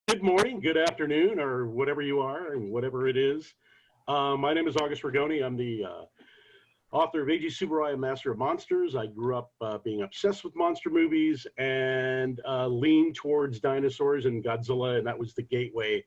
Good morning, good afternoon, or whatever you are, and whatever it is. My name is August Rigoni. I'm the author of Eiji Tsuburaya, Master of Monsters. I grew up being obsessed with monster movies and leaned towards dinosaurs and Godzilla, and that was the gateway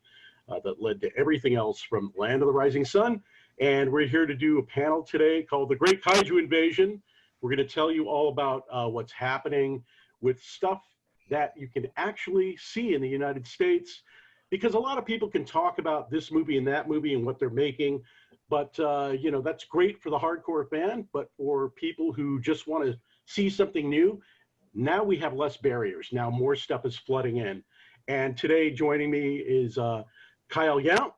that led to everything else from Land of the Rising Sun. And we're here to do a panel today called The Great Kaiju Invasion. We're going to tell you all about what's happening with stuff that you can actually see in the United States, because a lot of people can talk about this movie and that movie and what they're making, but you know, that's great for the hardcore fan, but for people who just want to see something new, now we have less barriers. Now more stuff is flooding in. And today joining me is Kyle Yount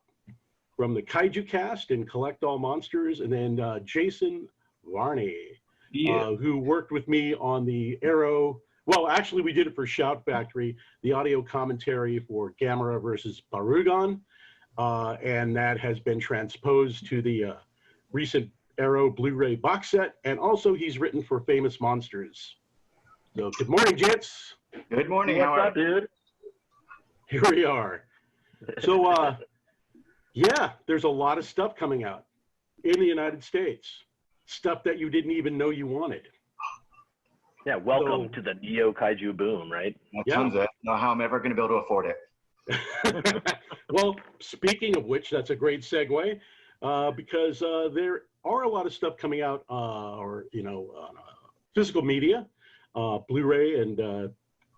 from the Kaiju cast and Collect All Monsters, and then Jason Varney, who worked with me on the Arrow. Well, actually, we did it for Shout Factory, the audio commentary for Gamera versus Barugon, and that has been transposed to the recent Arrow Blu-ray box set, and also he's written for Famous Monsters. So, good morning, gents. Good morning. What's up, dude? Here we are. So, yeah, there's a lot of stuff coming out in the United States, stuff that you didn't even know you wanted. Yeah, welcome to the Neo Kaiju boom, right? Tons of it. Know how I'm ever going to be able to afford it. Well, speaking of which, that's a great segue, because there are a lot of stuff coming out, or you know, physical media, Blu-ray and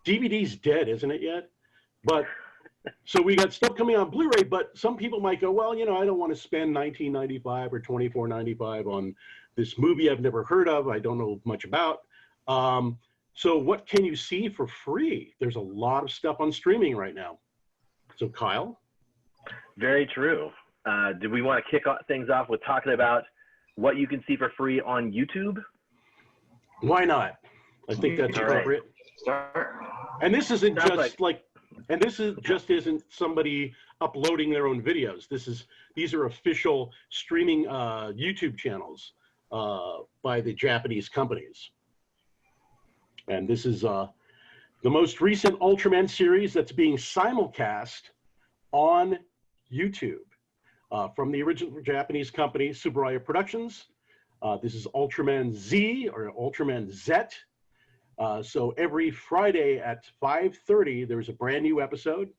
DVD's dead, isn't it yet? But so we got stuff coming on Blu-ray, but some people might go, well, you know, I don't want to spend $19.95 or $24.95 on this movie I've never heard of, I don't know much about. So what can you see for free? There's a lot of stuff on streaming right now. So Kyle? Very true. Do we want to kick things off with talking about what you can see for free on YouTube? Why not? I think that's appropriate. Start. And this isn't just and this is just isn't somebody uploading their own videos. These are official streaming YouTube channels by the Japanese companies. And this is the most recent Ultraman series that's being simulcast on YouTube from the original Japanese company, Tsuburaya Productions. This is Ultraman Z, or Ultraman Z. So every Friday at 5:30, there's a brand new episode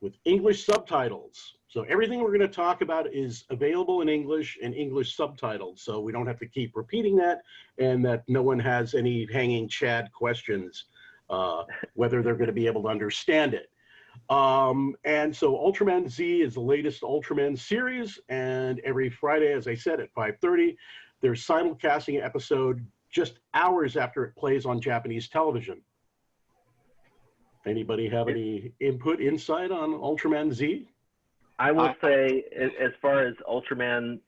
with English subtitles. So everything we're going to talk about is available in English and English subtitles. So we don't have to keep repeating that, and that no one has any hanging Chad questions, whether they're going to be able to understand it. And so Ultraman Z is the latest Ultraman series, and every Friday, as I said, at 5:30, they're simulcasting an episode just hours after it plays on Japanese television. Anybody have any insight on Ultraman Z? I will say, as far as Ultraman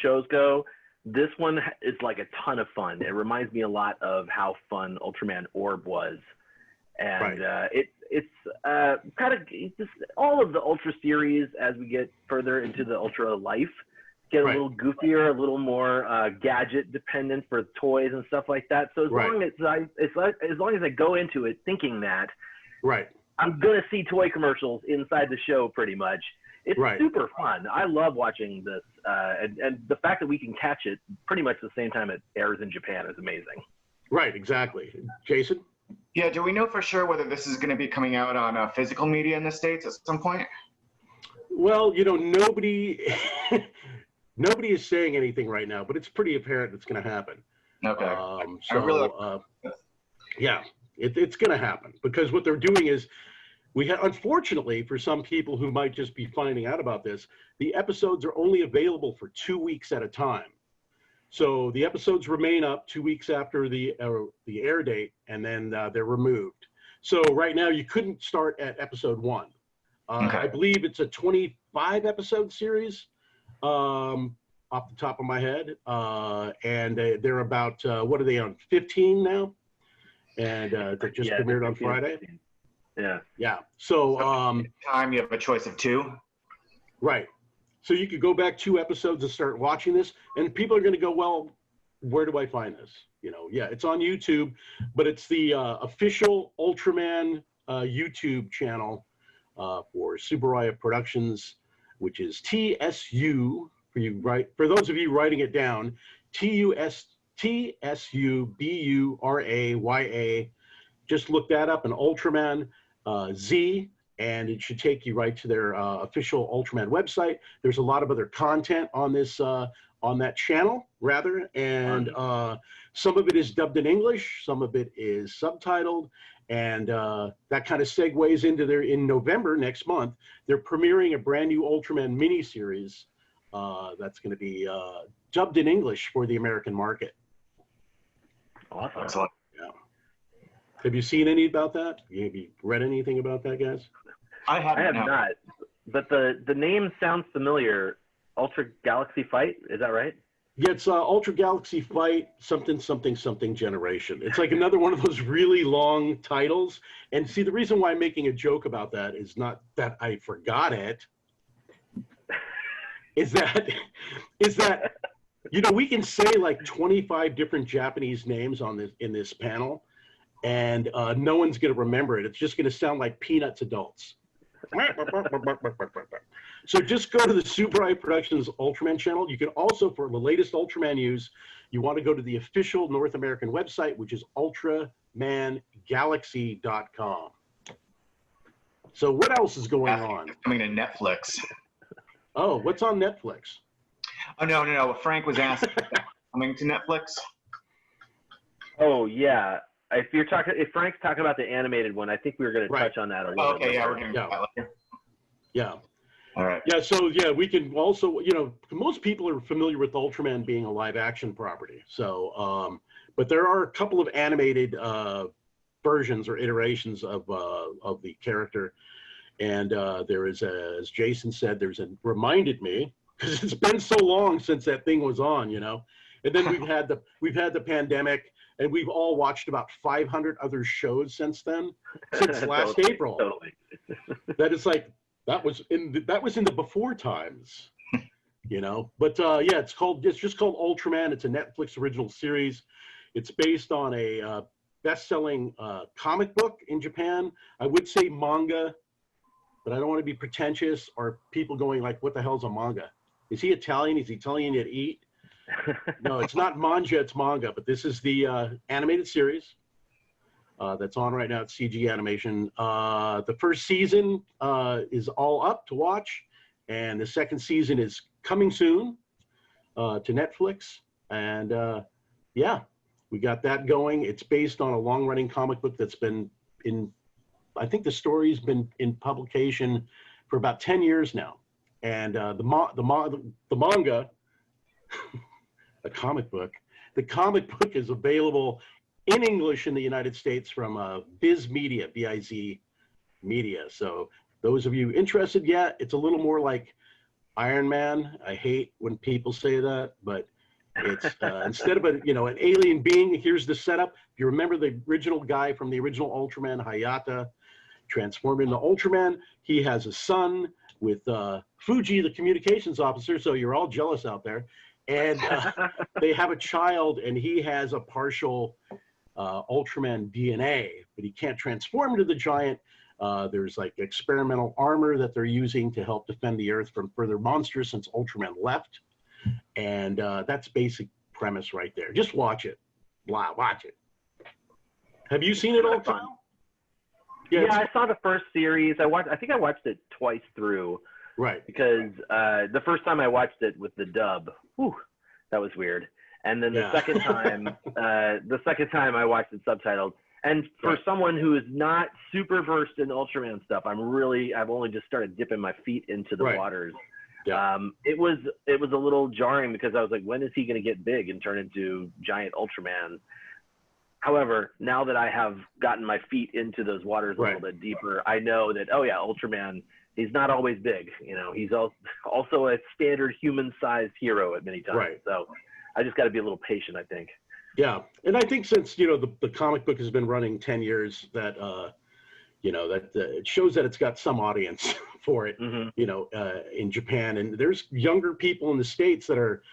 shows go, this one is like a ton of fun. It reminds me a lot of how fun Ultraman Orb was, and right. It's kind of just all of the Ultra series as we get further into the Ultra life get a little goofier, a little more gadget dependent for toys and stuff like that. So as long as I go into it thinking that, I'm gonna see toy commercials inside the show pretty much. It's super fun. I love watching this, and the fact that we can catch it pretty much the same time it airs in Japan is amazing. Right, exactly. Jason? Yeah, do we know for sure whether this is going to be coming out on physical media in the States at some point? Well, you know, nobody is saying anything right now, but it's pretty apparent it's going to happen. Okay. Yeah, it's going to happen, because what they're doing is, unfortunately, for some people who might just be finding out about this, the episodes are only available for 2 weeks at a time. So the episodes remain up 2 weeks after the air date, and then they're removed. So right now you couldn't start at episode 1. I believe it's a 25 episode series, off the top of my head, and they're about what are they on, 15 now? And they just premiered on Friday. 15. Yeah. Yeah. So time you have a choice of 2. Right. So you could go back 2 episodes and start watching this, and people are going to go, well, where do I find this? You know, yeah, it's on YouTube, but it's the official Ultraman YouTube channel for Subaraya Productions, which is TSU for those of you writing it down, TSUBURAYA. Just look that up, an Ultraman Z, and it should take you right to their official Ultraman website. There's a lot of other content on this on that channel, rather, and some of it is dubbed in English, some of it is subtitled, and that kind of segues into in November next month. They're premiering a brand new Ultraman miniseries that's going to be dubbed in English for the American market. Awesome. Excellent. Yeah. Have you seen any about that? Have you read anything about that, guys? I I have no. not, but the name sounds familiar. Ultra Galaxy Fight, is that right? Yeah, it's Ultra Galaxy Fight something generation. It's like another one of those really long titles. And see, the reason why I'm making a joke about that is not that I forgot it. Is that we can say like 25 different Japanese names in this panel, and no one's going to remember it. It's just going to sound like Peanuts adults. So just go to the Subaraya Productions Ultraman channel. You can also, for the latest Ultraman news, you want to go to the official North American website, which is ultramangalaxy.com. So what else is going on? It's coming to Netflix. Oh, what's on Netflix? Oh, no. Frank was asking coming to Netflix. Oh yeah. If Frank's talking about the animated one, I think we were going to touch on that a little bit. Okay, yeah, later. we're going to do that later. Yeah. All right. Yeah, so yeah, we can also, most people are familiar with Ultraman being a live action property. So, but there are a couple of animated versions or iterations of the character. And there is, as Jason said, reminded me, because it's been so long since that thing was on, And then we've had the pandemic, and we've all watched about 500 other shows since then, since last April. Totally. That is like, that was in the before times, But yeah, it's just called Ultraman. It's a Netflix original series. It's based on a best-selling comic book in Japan. I would say manga, but I don't want to be pretentious or people going like, what the hell's a manga? Is he Italian? Is he telling you to eat? No, it's not manga, it's manga, but this is the animated series that's on right now at CG Animation. The first season is all up to watch, and the second season is coming soon to Netflix. And yeah, we got that going. It's based on a long-running comic book that's been I think the story's been in publication for about 10 years now. And the manga, the comic book is available in English in the United States from Viz Media, B-I-Z Media. So those of you interested, yeah, it's a little more like Iron Man. I hate when people say that, but it's instead of an alien being, here's the setup. If you remember the original guy from the original Ultraman, Hayata, transformed into Ultraman, he has a son with Fuji, the communications officer, so you're all jealous out there. And they have a child, and he has a partial Ultraman DNA, but he can't transform into the giant. There's like experimental armor that they're using to help defend the Earth from further monsters since Ultraman left. And that's basic premise right there. Just watch it. Wow, watch it. Have you seen it all, Kyle? Yeah, I saw the first series. I think I watched it twice through. Right. Because the first time I watched it with the dub, whew, that was weird. And then the second time I watched it subtitled. And for someone who is not super versed in Ultraman stuff, I've only just started dipping my feet into the waters. Yeah. It was a little jarring because I was like, when is he going to get big and turn into giant Ultraman? However, now that I have gotten my feet into those waters a little bit deeper, I know that, oh yeah, Ultraman, he's not always big. He's also a standard human-sized hero at many times. Right. So I just got to be a little patient, I think. Yeah, and I think since the comic book has been running 10 years, that it shows that it's got some audience for it. In Japan, and there's younger people in the States that are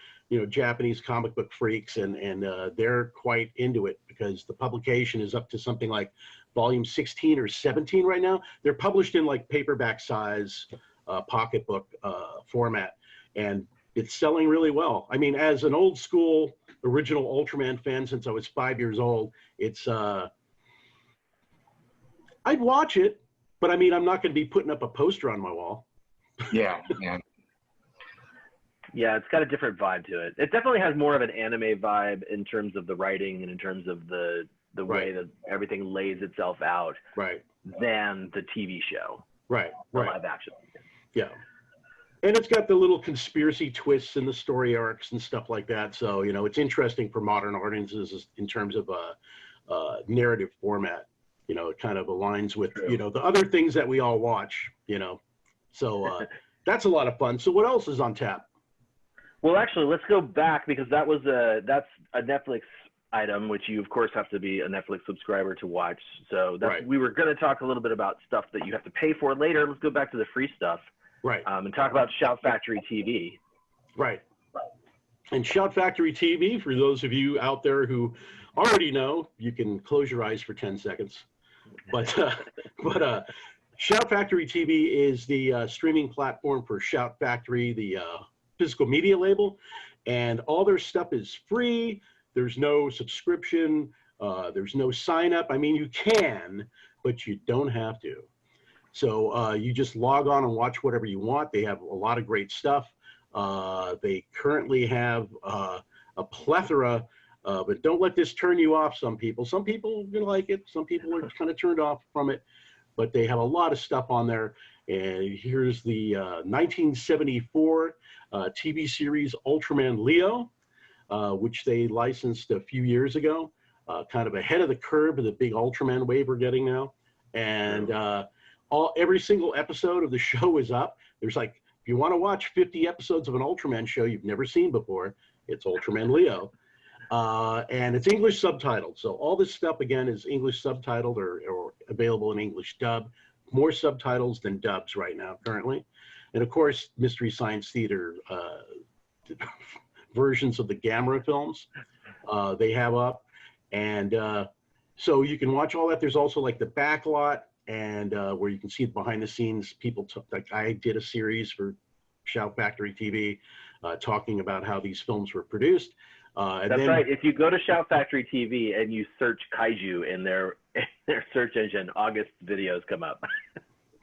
Japanese comic book freaks, and they're quite into it because the publication is up to something like volume 16 or 17 right now. They're published in like paperback size, pocketbook format, and it's selling really well. I mean, as an old school original Ultraman fan since I was 5 years old, it's I'd watch it, but I mean, I'm not going to be putting up a poster on my wall. Yeah. Yeah, it's got a different vibe to it. It definitely has more of an anime vibe in terms of the writing and in terms of the way that everything lays itself out, right, than the TV show, right, live action. Yeah, and it's got the little conspiracy twists in the story arcs and stuff like that. So you know, it's interesting for modern audiences in terms of narrative format. You know, it kind of aligns with you know the other things that we all watch. You know, so that's a lot of fun. So what else is on tap? Well, actually, let's go back because that's a Netflix item, which you of course have to be a Netflix subscriber to watch. So we were going to talk a little bit about stuff that you have to pay for later. Let's go back to the free stuff, and talk about Shout Factory TV. Right. And Shout Factory TV, for those of you out there who already know, you can close your eyes for 10 seconds. But Shout Factory TV is the streaming platform for Shout Factory, the physical media label, and all their stuff is free. There's no subscription. There's no sign up. I mean, you can, but you don't have to. So you just log on and watch whatever you want. They have a lot of great stuff. They currently have a plethora, but don't let this turn you off. Some people like it. Some people are kind of turned off from it, but they have a lot of stuff on there. And here's the 1974 TV series Ultraman Leo, which they licensed a few years ago, kind of ahead of the curve of the big Ultraman wave we're getting now. And every single episode of the show is up. There's like, if you want to watch 50 episodes of an Ultraman show you've never seen before, it's Ultraman Leo. And it's English subtitled. So all this stuff, again, is English subtitled or available in English dub. More subtitles than dubs right now currently. And of course, Mystery Science Theater versions of the Gamera films they have up. And so you can watch all that. There's also like the backlot and where you can see behind the scenes people, like I did a series for Shout Factory TV talking about how these films were produced. That's right. If you go to Shout Factory TV and you search Kaiju in their search engine, August's videos come up.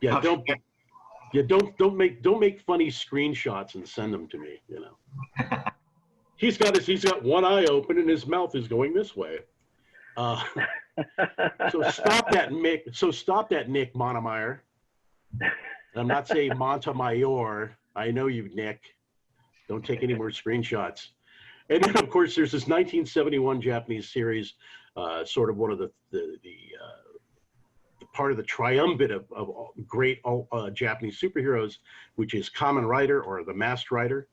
Yeah, don't make funny screenshots and send them to me. You know, he's got one eye open and his mouth is going this way. So stop that, Nick Montemayor. I'm not saying Montemayor. I know you, Nick. Don't take any more screenshots. And then, of course, there's this 1971 Japanese series, sort of one of the part of the triumvirate of great Japanese superheroes, which is Kamen Rider or the Masked Rider.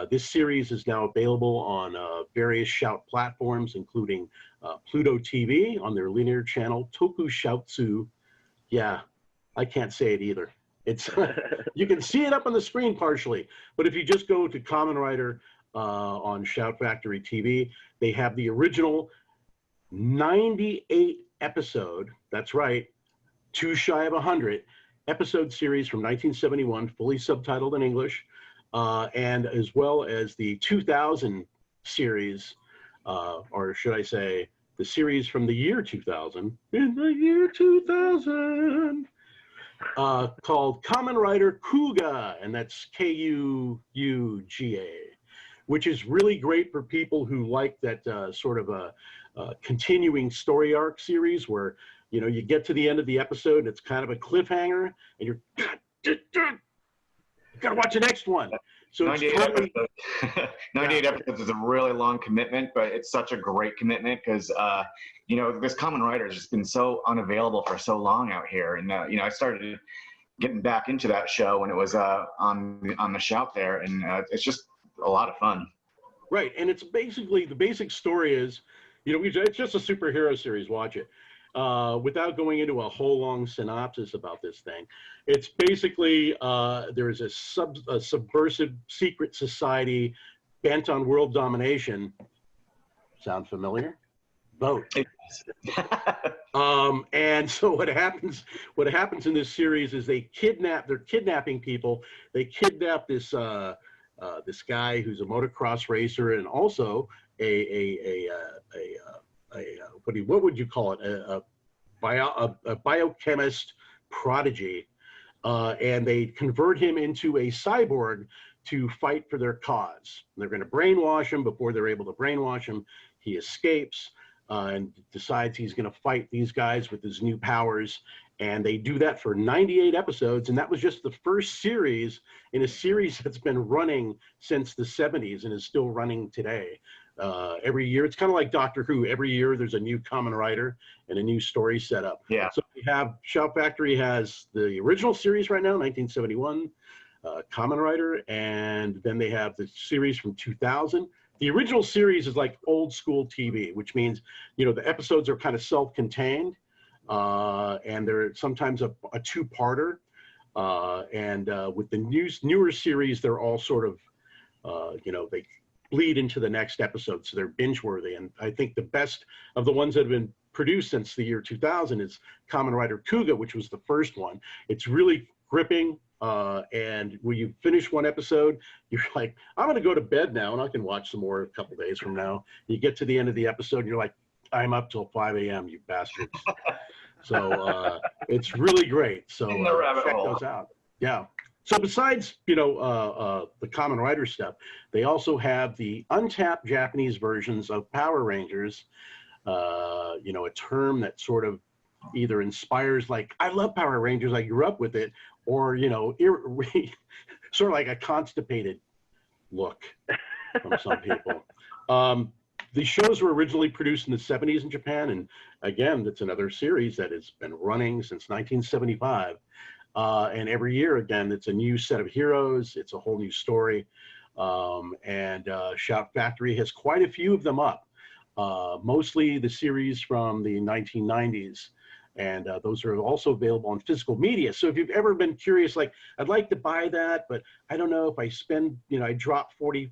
This series is now available on various Shout platforms, including Pluto TV on their linear channel, Tokushoutsu. Yeah, I can't say it either. It's you can see it up on the screen partially, but if you just go to Kamen Rider on Shout Factory TV, they have the original 98 episode, that's right, too shy of 100 episode series from 1971, fully subtitled in English, and as well as the 2000 series, or should I say the series from the year 2000, in the year 2000, called Kamen Rider Kuga, and that's Kuuga, which is really great for people who like that sort of a continuing story arc series where, you know, you get to the end of the episode and it's kind of a cliffhanger and you're, you gotta watch the next one. So 98 episodes. 98 episodes is a really long commitment, but it's such a great commitment because, you know, this Kamen Rider has just been so unavailable for so long out here. And, you know, I started getting back into that show when it was on the Shout there, and it's just a lot of fun. Right, and it's basically, the basic story is, you know, it's just a superhero series, watch it. Without going into a whole long synopsis about this thing, it's basically there's a subversive secret society bent on world domination. Sound familiar? Vote. And so what happens in this series is they're kidnapping people. They kidnap this this guy who's a motocross racer and also what would you call it? A biochemist prodigy, and they convert him into a cyborg to fight for their cause. They're going to brainwash him. Before they're able to brainwash him, he escapes and decides he's going to fight these guys with his new powers. And they do that for 98 episodes. And that was just the first series in a series that's been running since the 70s and is still running today. Every year, it's kind of like Doctor Who. Every year there's a new Kamen Rider and a new story set up. Yeah. So we have Shout Factory has the original series right now, 1971, Kamen Rider, and then they have the series from 2000. The original series is like old school TV, which means, you know, the episodes are kind of self-contained, and they're sometimes a two-parter. And with the newer series, they're all sort of, you know, they bleed into the next episode, so they're binge-worthy. And I think the best of the ones that have been produced since the year 2000 is Kamen Rider Kuga, which was the first one. It's really gripping. And when you finish one episode, you're like, I'm going to go to bed now and I can watch some more a couple days from now. You get to the end of the episode and you're like, I'm up till 5 a.m., you bastards. So it's really great. So check those out. Yeah. So besides, you know, the Kamen Rider stuff, they also have the untapped Japanese versions of Power Rangers, you know, a term that sort of either inspires, like, I love Power Rangers, I grew up with it, or, you know, sort of like a constipated look from some people. The shows were originally produced in the 70s in Japan, and again, that's another series that has been running since 1975. And every year, again, it's a new set of heroes, it's a whole new story. And Shout Factory has quite a few of them up, mostly the series from the 1990s. And those are also available on physical media. So if you've ever been curious, like, I'd like to buy that, but I don't know if I spend, you know, I drop 40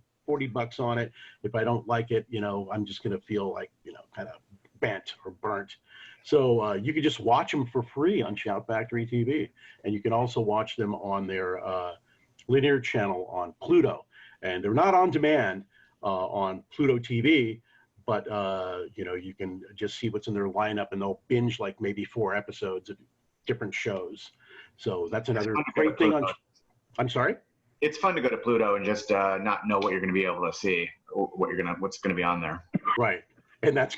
bucks on it. If I don't like it, you know, I'm just going to feel like, you know, kind of bent or burnt. So you can just watch them for free on Shout Factory TV. And you can also watch them on their linear channel on Pluto. And they're not on demand on Pluto TV, but you know, you can just see what's in their lineup, and they'll binge like maybe 4 episodes of different shows. So that's another great thing on. I'm sorry. It's fun to go to Pluto and just not know what you're going to be able to see, or what's going to be on there. Right, and that's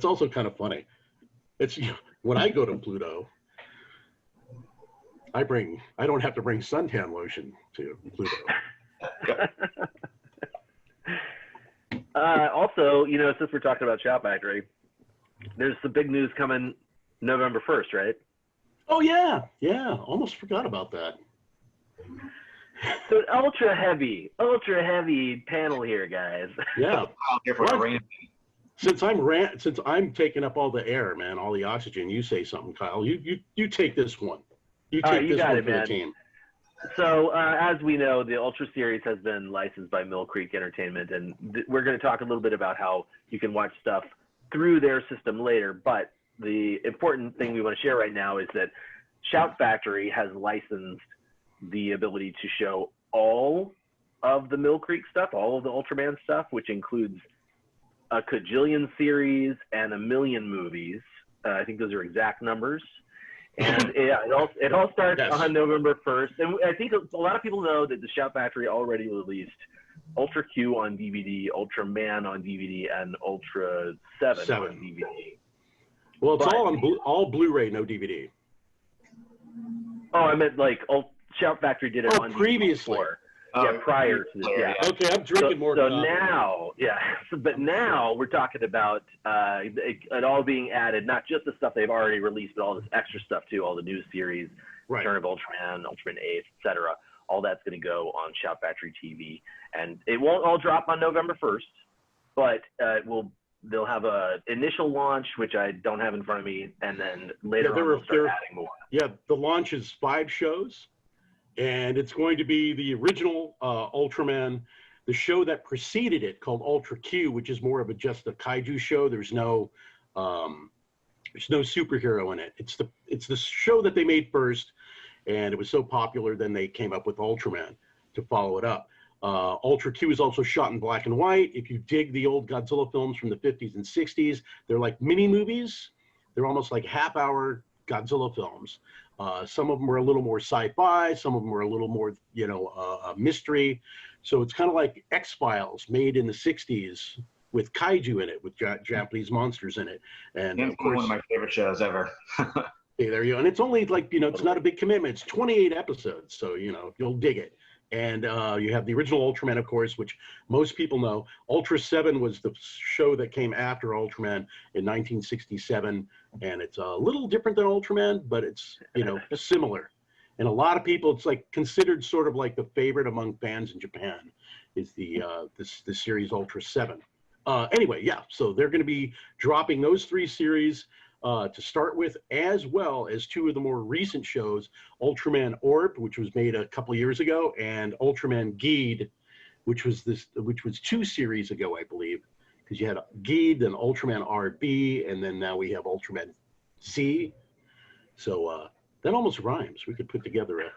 also kind of funny. It's, you know, when I go to Pluto, I don't have to bring suntan lotion to Pluto. Also, you know, since we're talking about Shout Factory, there's some big news coming November 1st, right? Oh yeah, almost forgot about that. So an ultra heavy panel here, guys. Yeah. Well, since I'm taking up all the air, man, all the oxygen, you say something, Kyle. You take this one. You take this one for the team. So as we know, the Ultra series has been licensed by Mill Creek Entertainment, and we're going to talk a little bit about how you can watch stuff through their system later. But the important thing we want to share right now is that Shout Factory has licensed the ability to show all of the Mill Creek stuff, all of the Ultraman stuff, which includes a cajillion series and 1 million movies. I think those are exact numbers. And it all starts on November 1st. And I think a lot of people know that the Shout Factory already released Ultra Q on DVD, Ultraman on DVD, and Ultra 7 on DVD. Well, it's all Blu-ray, no DVD. Oh, I meant like Shout Factory did it on previously. DVD prior to this. Yeah. Okay, I'm drinking more. So now, but now we're talking about it all being added, not just the stuff they've already released, but all this extra stuff too, all the new series, Return of Ultraman, Ultraman Ace, etc. All that's going to go on Shout Factory TV, and it won't all drop on November 1st, but they'll have a initial launch, which I don't have in front of me, and then later on they'll start adding more. Yeah, the launch is 5 shows. And it's going to be the original Ultraman the show that preceded it called Ultra Q, which is more of just a kaiju show. There's no superhero in it. It's the show that they made first, and it was so popular, then they came up with Ultraman to follow it up. Ultra Q is also shot in black and white. If you dig the old Godzilla films from the 50s and 60s, they're like mini movies. They're almost like half-hour Godzilla films. Some of them were a little more sci-fi. Some of them were a little more, mystery. So it's kind of like X-Files made in the 60s with kaiju in it, with Japanese monsters in it. And of course, one of my favorite shows ever. Hey, there you go. And it's only like, it's not a big commitment. It's 28 episodes. So, you'll dig it. And you have the original Ultraman, of course, which most people know. Ultra 7 was the show that came after Ultraman in 1967. And it's a little different than Ultraman, but it's, similar. And a lot of people, it's like considered sort of like the favorite among fans in Japan is the series Ultra 7. Anyway, yeah, so they're going to be dropping those 3 series to start with, as well as 2 of the more recent shows, Ultraman Orb, which was made a couple years ago, and Ultraman Geed, which was 2 series ago, I believe, because you had Geed, then Ultraman RB, and then now we have Ultraman Z. So that almost rhymes. We could put together a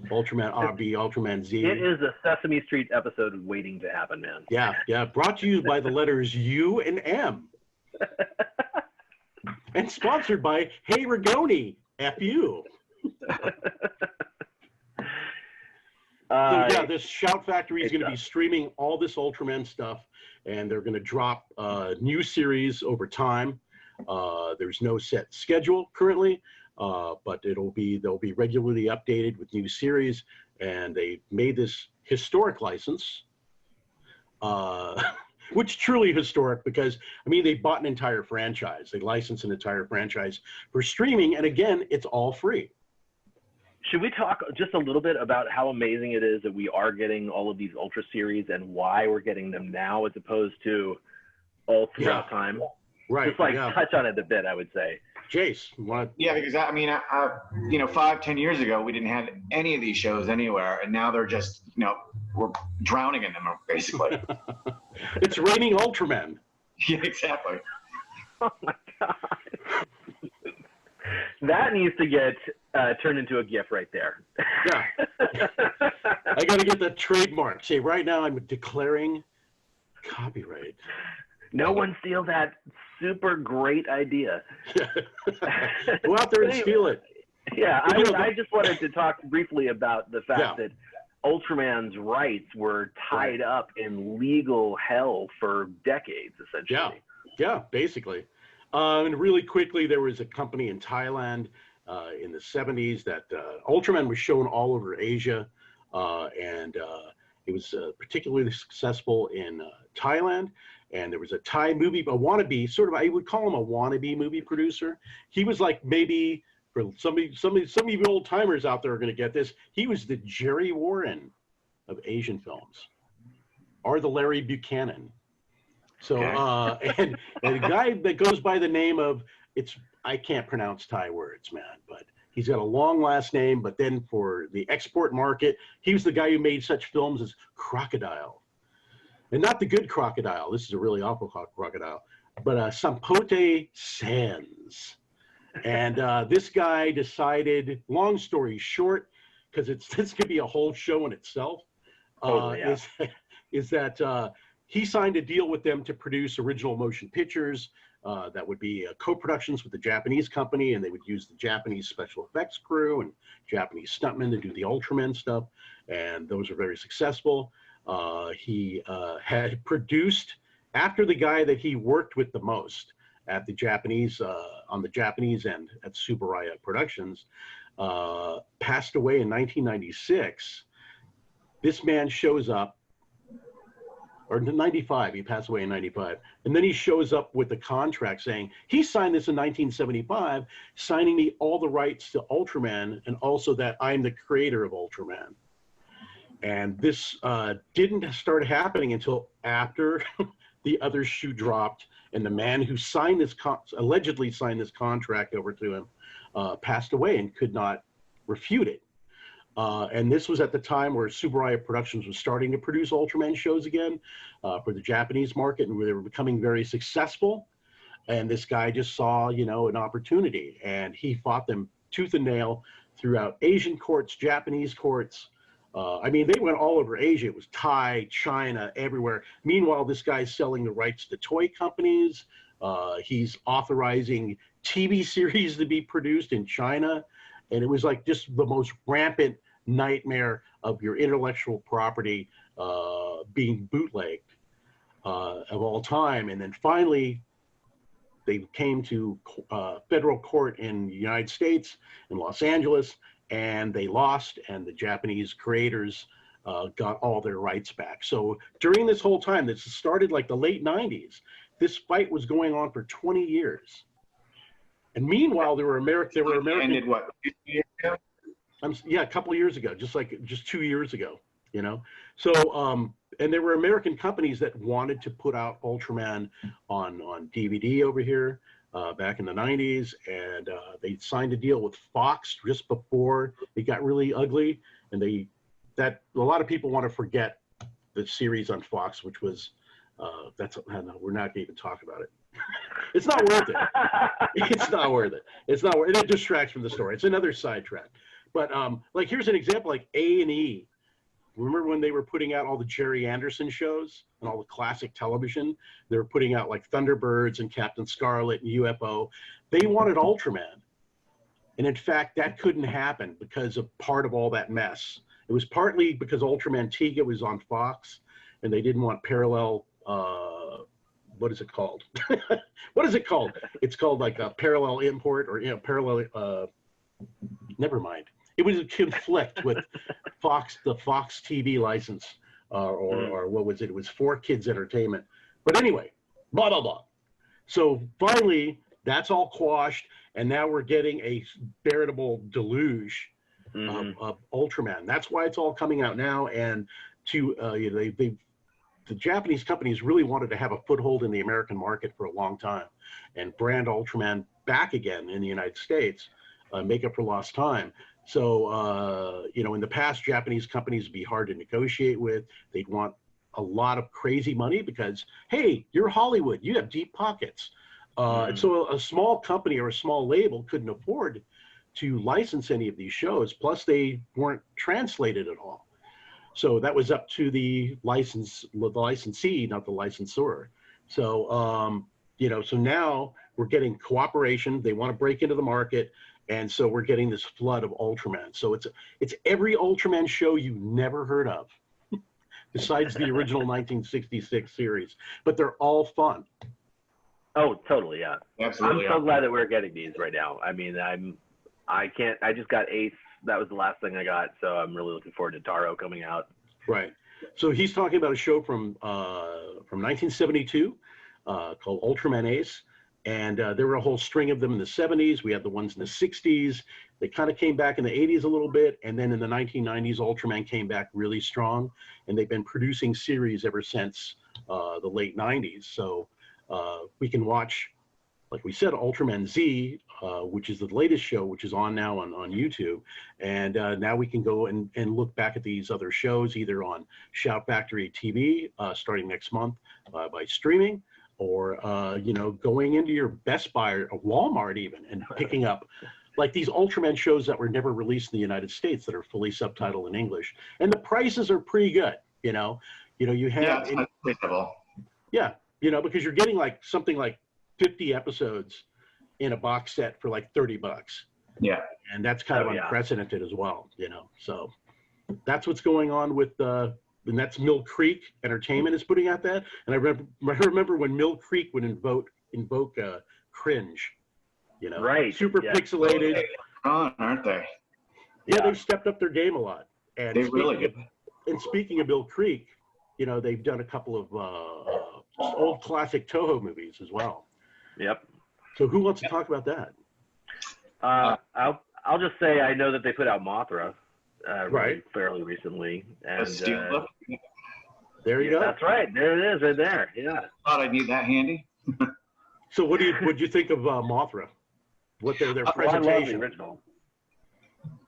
Ultraman RB, Ultraman Z. It is a Sesame Street episode waiting to happen, man. Yeah. Brought to you by the letters U and M. And sponsored by Hey Rigoni, F-U. So yeah, this Shout Factory is going to be streaming all this Ultraman stuff, and they're going to drop new series over time. There's no set schedule currently, but they'll be regularly updated with new series, and they made this historic license. Which truly historic because, they bought an entire franchise. They licensed an entire franchise for streaming. And again, it's all free. Should we talk just a little bit about how amazing it is that we are getting all of these Ultra series and why we're getting them now as opposed to all throughout time? Right. Just touch on it a bit, I would say. Jace, what? Yeah, because 5-10 years ago, we didn't have any of these shows anywhere. And now they're just, we're drowning in them, basically. It's raining Ultraman. Yeah, exactly. Oh my God. That needs to get turned into a GIF right there. Yeah. I got to get that trademark. See, right now I'm declaring copyright. No one steal that super great idea. Go out there and steal it. Yeah, I just wanted to talk briefly about the fact that Ultraman's rights were tied up in legal hell for decades, essentially. Yeah, basically. And really quickly, there was a company in Thailand in the 70s that Ultraman was shown all over Asia, and it was particularly successful in Thailand. And there was a Thai movie, a wannabe, I would call him a wannabe movie producer. He was like maybe, for some of you old timers out there are going to get this, he was the Jerry Warren of Asian films, or the Larry Buchanan. So, and a guy that goes by the name of, I can't pronounce Thai words, man, but he's got a long last name, but then for the export market, he was the guy who made such films as Crocodile. And not the good crocodile, this is a really awful crocodile, but Sampote Sands. And this guy decided, long story short, because this could be a whole show in itself, is that he signed a deal with them to produce original motion pictures that would be co-productions with the Japanese company, and they would use the Japanese special effects crew and Japanese stuntmen to do the Ultraman stuff, and those are very successful. He had produced, after the guy that he worked with the most at the Japanese, on the Japanese end at Tsuburaya Productions, passed away in 1996. This man shows up, or in 95, he passed away in 95. And then he shows up with a contract saying, he signed this in 1975, signing me all the rights to Ultraman, and also that I'm the creator of Ultraman. And this didn't start happening until after the other shoe dropped, and the man who signed this, allegedly signed this contract over to him, passed away and could not refute it. And this was at the time where Tsuburaya Productions was starting to produce Ultraman shows again for the Japanese market, and they were becoming very successful. And this guy just saw, you know, an opportunity, and he fought them tooth and nail throughout Asian courts, Japanese courts. I mean, they went all over Asia. It was Thai, China, everywhere. Meanwhile, this guy's selling the rights to toy companies. He's authorizing TV series to be produced in China. And it was like just the most rampant nightmare of your intellectual property being bootlegged of all time. And then finally, they came to federal court in the United States, in Los Angeles, and they lost, and the Japanese creators got all their rights back. So during this whole time, this started like the late 90s, this fight was going on for 20 years. And meanwhile, there were American. Ended what? 2 years ago? Yeah, a couple of years ago, just 2 years ago, you know. So, and there were American companies that wanted to put out Ultraman on DVD over here back in the 90s, and they signed a deal with Fox just before it got really ugly. And a lot of people want to forget the series on Fox, which was no, we're not going to even talk about it. It's not worth it. It's not worth it. It's not worth it. It distracts from the story. It's another sidetrack. But like, here's an example, like A&E. Remember when they were putting out all the Jerry Anderson shows and all the classic television? They were putting out like Thunderbirds and Captain Scarlet and UFO. They wanted Ultraman. And in fact, that couldn't happen because of part of all that mess. It was partly because Ultraman Tiga was on Fox, and they didn't want parallel, what is it called? What is it called? It's called like a parallel import, or, you know, parallel, never mind. It was a conflict with the Fox TV license, or what was it? It was 4Kids Entertainment. But anyway, blah, blah, blah. So finally, that's all quashed, and now we're getting a veritable deluge of Ultraman. That's why it's all coming out now. And you know, the Japanese companies really wanted to have a foothold in the American market for a long time and brand Ultraman back again in the United States, make up for lost time. So, you know, in the past, Japanese companies would be hard to negotiate with. They'd want a lot of crazy money because, hey, you're Hollywood, you have deep pockets. And so a small company or a small label couldn't afford to license any of these shows. Plus, they weren't translated at all. So that was up to the licensee, not the licensor. So, you know, so now we're getting cooperation. They want to break into the market. And so we're getting this flood of Ultraman. So it's every Ultraman show you never heard of, besides the original 1966 series. But they're all fun. Oh, totally, yeah. Absolutely. I'm so glad that we're getting these right now. I mean, I just got Ace. That was the last thing I got, so I'm really looking forward to Taro coming out. Right. So he's talking about a show from 1972 called Ultraman Ace. And there were a whole string of them in the 70s. We had the ones in the 60s. They kind of came back in the 80s a little bit. And then in the 1990s, Ultraman came back really strong. And they've been producing series ever since the late 90s. So we can watch, like we said, Ultraman Z, which is the latest show, which is on now on YouTube. And now we can go and look back at these other shows, either on Shout Factory TV starting next month by streaming, or you know, going into your Best Buy or Walmart even and picking up like these Ultraman shows that were never released in the United States that are fully subtitled in English. And the prices are pretty good, you know. You have... Yeah, it's reasonable. Yeah, you know, because you're getting like something like 50 episodes in a box set for like $30. Yeah. And that's kind of unprecedented as well, you know. So that's what's going on with and that's Mill Creek Entertainment is putting out that. And I remember when Mill Creek would invoke cringe, you know, right? Super pixelated. Aren't they? Yeah, they've stepped up their game a lot. And they really did. And speaking of Mill Creek, you know, they've done a couple of old classic Toho movies as well. Yep. So who wants to talk about that? I'll just say I know that they put out Mothra right fairly recently, and there you go. That's right. There it is, right there. Yeah. Thought I'd need that handy. So what'd you think of Mothra? What their presentation? I love the original.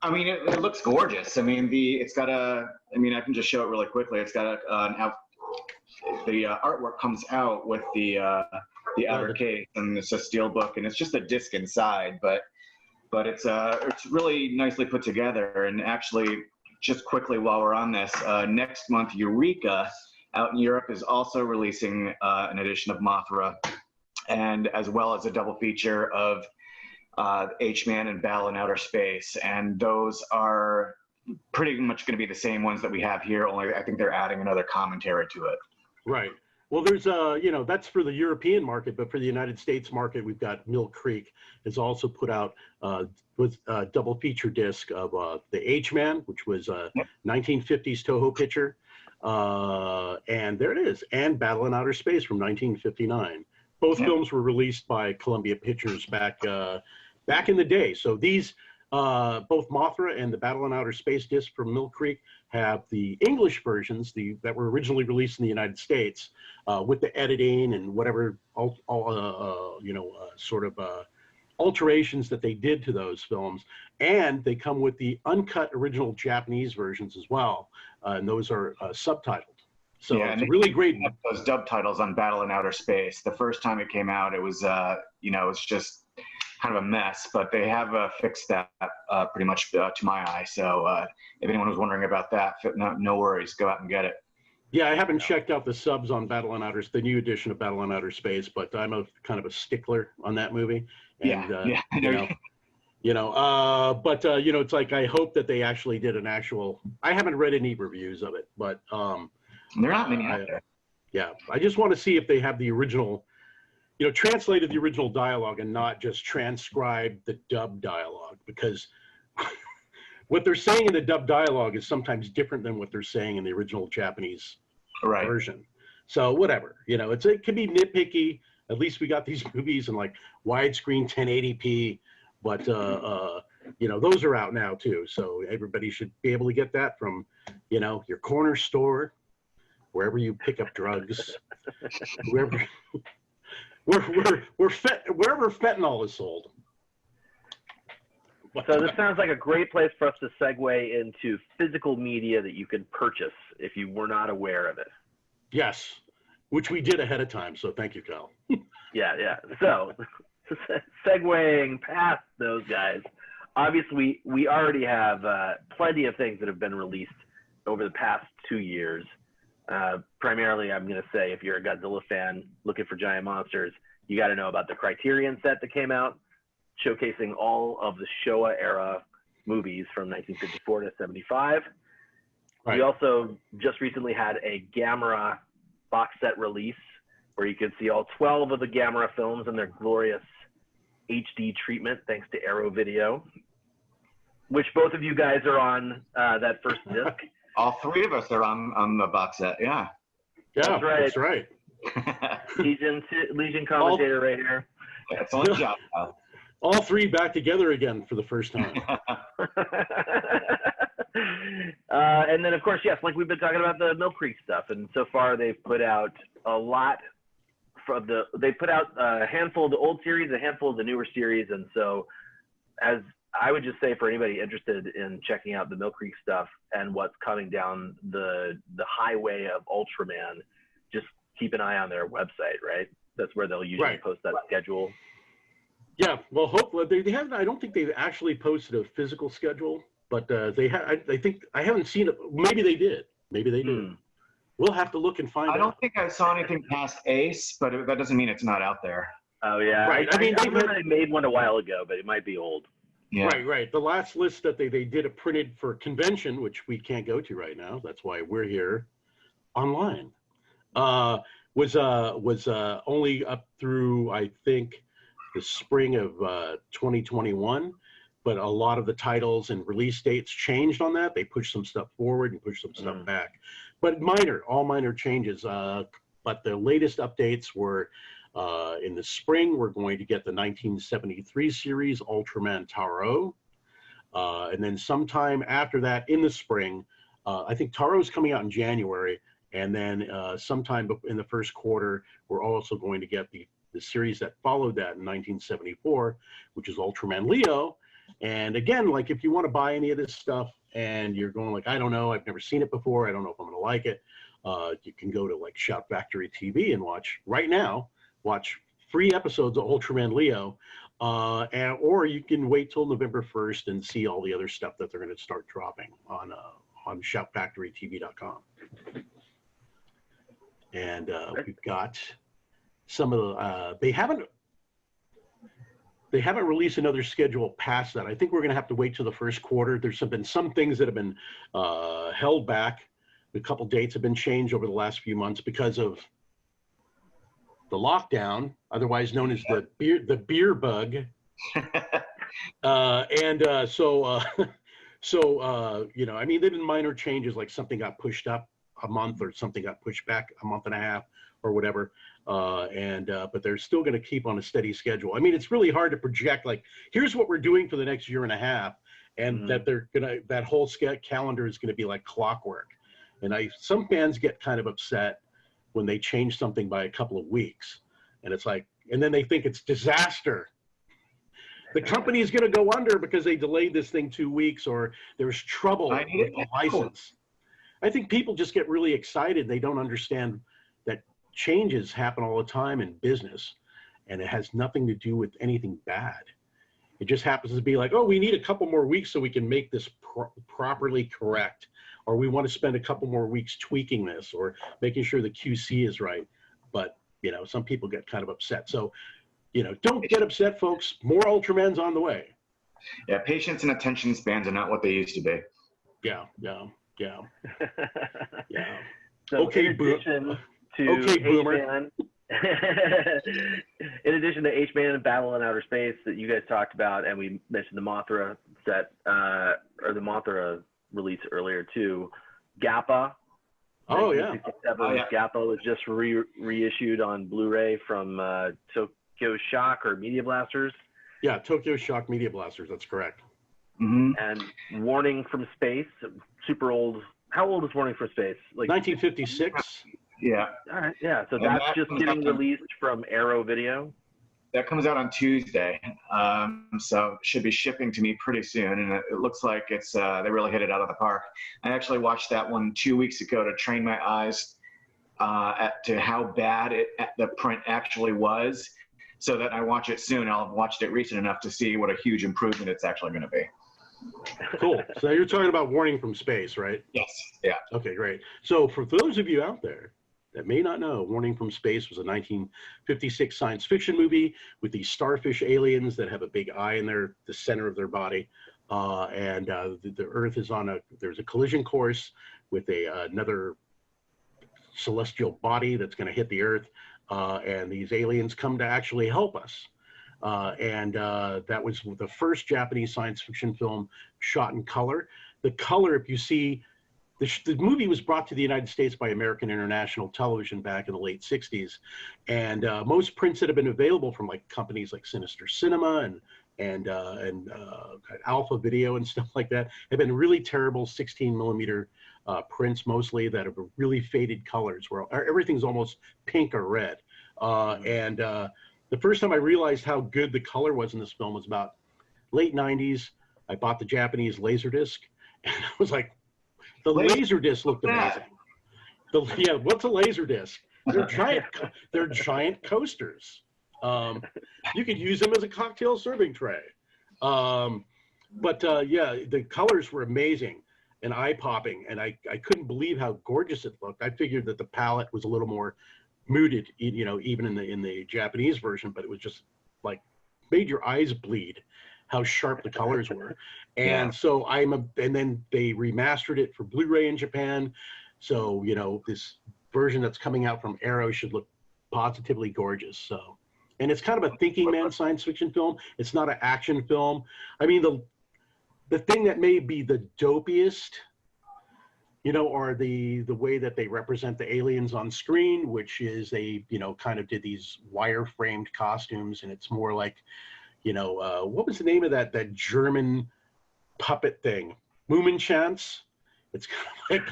I mean, it looks gorgeous. I mean, it's got I mean, I can just show it really quickly. It's got the artwork comes out with the outer case, and it's a steel book, and it's just a disc inside, but it's really nicely put together. And actually, just quickly while we're on this, next month Eureka out in Europe is also releasing an edition of Mothra, and as well as a double feature of H-Man and Battle in Outer Space, and those are pretty much going to be the same ones that we have here, only I think they're adding another commentary to it. Right. Well, there's that's for the European market, but for the United States market, we've got Mill Creek has also put out with a double feature disc of the H-Man, which was a 1950s Toho picture, and there it is, and Battle in Outer Space from 1959. Both films were released by Columbia Pictures back in the day. So these, both Mothra and the Battle in Outer Space disc from Mill Creek have the English versions that were originally released in the United States with the editing and whatever alterations that they did to those films. And they come with the uncut original Japanese versions as well. And those are subtitled. So it's really great. Those dub titles on Battle in Outer Space. The first time it came out, it was it was just kind of a mess, but they have fixed that pretty much to my eye. So if anyone was wondering about that, no worries, go out and get it. Yeah, I haven't checked out the subs on the new edition of Battle in Outer Space, but I'm kind of a stickler on that movie. And, it's like I hope that they actually did an actual. I haven't read any reviews of it, but there are not many out there. Yeah, I just want to see if they have the original, translated the original dialogue and not just transcribed the dub dialogue, because what they're saying in the dub dialogue is sometimes different than what they're saying in the original Japanese version. So whatever, it can be nitpicky. At least we got these movies in like widescreen 1080p, but those are out now too. So everybody should be able to get that from, your corner store, wherever you pick up drugs, wherever fentanyl is sold. So this sounds like a great place for us to segue into physical media that you can purchase if you were not aware of it. Yes, which we did ahead of time. So thank you, Kyle. Yeah. So segueing past those guys, obviously we already have plenty of things that have been released over the past 2 years. Primarily, I'm going to say if you're a Godzilla fan looking for giant monsters, you got to know about the Criterion set that came out, showcasing all of the Showa era movies from 1954 to 75. We also just recently had a Gamera box set release where you could see all 12 of the Gamera films in their glorious HD treatment, thanks to Arrow Video, which both of you guys are on that first disc. All three of us are on the box set, yeah. Yeah, that's right. Legion commentator right here. Excellent job. All three back together again for the first time. And then, of course, yes, like we've been talking about the Mill Creek stuff, and so far they've put out a lot they put out a handful of the old series, a handful of the newer series, and so as I would just say for anybody interested in checking out the Mill Creek stuff and what's coming down the highway of Ultraman, just keep an eye on their website, right? That's where they'll usually post that schedule. Yeah, well, hopefully they haven't. I don't think they've actually posted a physical schedule, but they have. I think I haven't seen it. Maybe they did. Maybe they did. We'll have to look and find out. I don't think I saw anything past Ace, but that doesn't mean it's not out there. Oh yeah, right. I remember they made one a while ago, but it might be old. Yeah. Right. The last list that they did a printed for convention, which we can't go to right now. That's why we're here online. Was only up through I think the spring of 2021, but a lot of the titles and release dates changed on that. They pushed some stuff forward and pushed some stuff back, but all minor changes. But the latest updates were in the spring, we're going to get the 1973 series Ultraman Taro. And then sometime after that in the spring, I think Taro's coming out in January. And then sometime in the first quarter, we're also going to get the series that followed that in 1974, which is Ultraman Leo. And again, like if you want to buy any of this stuff and you're going like, I don't know, I've never seen it before, I don't know if I'm going to like it, you can go to like Shout Factory TV and watch free episodes of Ultraman Leo, or you can wait till November 1st and see all the other stuff that they're going to start dropping on shoutfactorytv.com. And we've got some of the, they haven't released another schedule past that. I think we're going to have to wait till the first quarter. There's been some things that have been held back. A couple dates have been changed over the last few months because of the lockdown, otherwise known as the beer bug. So you know, I mean, they've been minor changes, like something got pushed up a month or something got pushed back a month and a half or whatever. But they're still going to keep on a steady schedule. I mean, it's really hard to project, like, here's what we're doing for the next year and a half, and that whole calendar is going to be like clockwork. And some fans get kind of upset when they change something by a couple of weeks, and it's like, and then they think it's disaster. The company is going to go under because they delayed this thing 2 weeks, or there's trouble with the license. I think people just get really excited. They don't understand that changes happen all the time in business, and it has nothing to do with anything bad. It just happens to be like, oh, we need a couple more weeks so we can make this properly correct, or we want to spend a couple more weeks tweaking this or making sure the QC is right. But, you know, some people get kind of upset. So, you know, don't get upset, folks. More Ultraman's on the way. Yeah, patience and attention spans are not what they used to be. Yeah. So okay, in addition to Boomer. In addition to H-Man Battle in Outer Space that you guys talked about, and we mentioned the Mothra set, or the Mothra release earlier too, Gappa. Oh, yeah. Gappa was just reissued on Blu-ray from Tokyo Shock or Media Blasters. Yeah, Tokyo Shock Media Blasters, that's correct. Mm-hmm. And Warning from Space, super old. How old is Warning from Space? Like 1956. Yeah. All right. Yeah. So that's just getting released from Arrow Video. That comes out on Tuesday, so it should be shipping to me pretty soon. And it looks like it's they really hit it out of the park. I actually watched that one 2 weeks ago to train my eyes to how bad the print actually was, so that I watch it soon. I'll have watched it recent enough to see what a huge improvement it's actually going to be. Cool. So you're talking about Warning from Space, right? Yes. Yeah. Okay, great. So for those of you out there that may not know, Warning from Space was a 1956 science fiction movie with these starfish aliens that have a big eye in the center of their body. The Earth is there's a collision course with another celestial body that's going to hit the Earth. And these aliens come to actually help us. That was the first Japanese science fiction film shot in color. The color, if you see, the movie was brought to the United States by American International Television back in the late 60s. And most prints that have been available from like companies like Sinister Cinema and Alpha Video and stuff like that have been really terrible 16 millimeter prints, mostly, that have really faded colors where everything's almost pink or red. The first time I realized how good the color was in this film was about late 90s. I bought the Japanese Laserdisc, and I was like, the Laserdisc looked amazing. What's a Laserdisc? They're giant coasters. You could use them as a cocktail serving tray. The colors were amazing and eye-popping, and I couldn't believe how gorgeous it looked. I figured that the palette was a little more muted, you know, even in the Japanese version, but it was just like made your eyes bleed how sharp the colors were. And so and then they remastered it for Blu-ray in Japan. So, you know, this version that's coming out from Arrow should look positively gorgeous. So, and it's kind of a thinking man science fiction film. It's not an action film. I mean, the thing that may be the dopiest, you know, are the way that they represent the aliens on screen, which is they, you know, kind of did these wire-framed costumes, and it's more like, you know, what was the name of that German puppet thing? Moomenchance? It's kind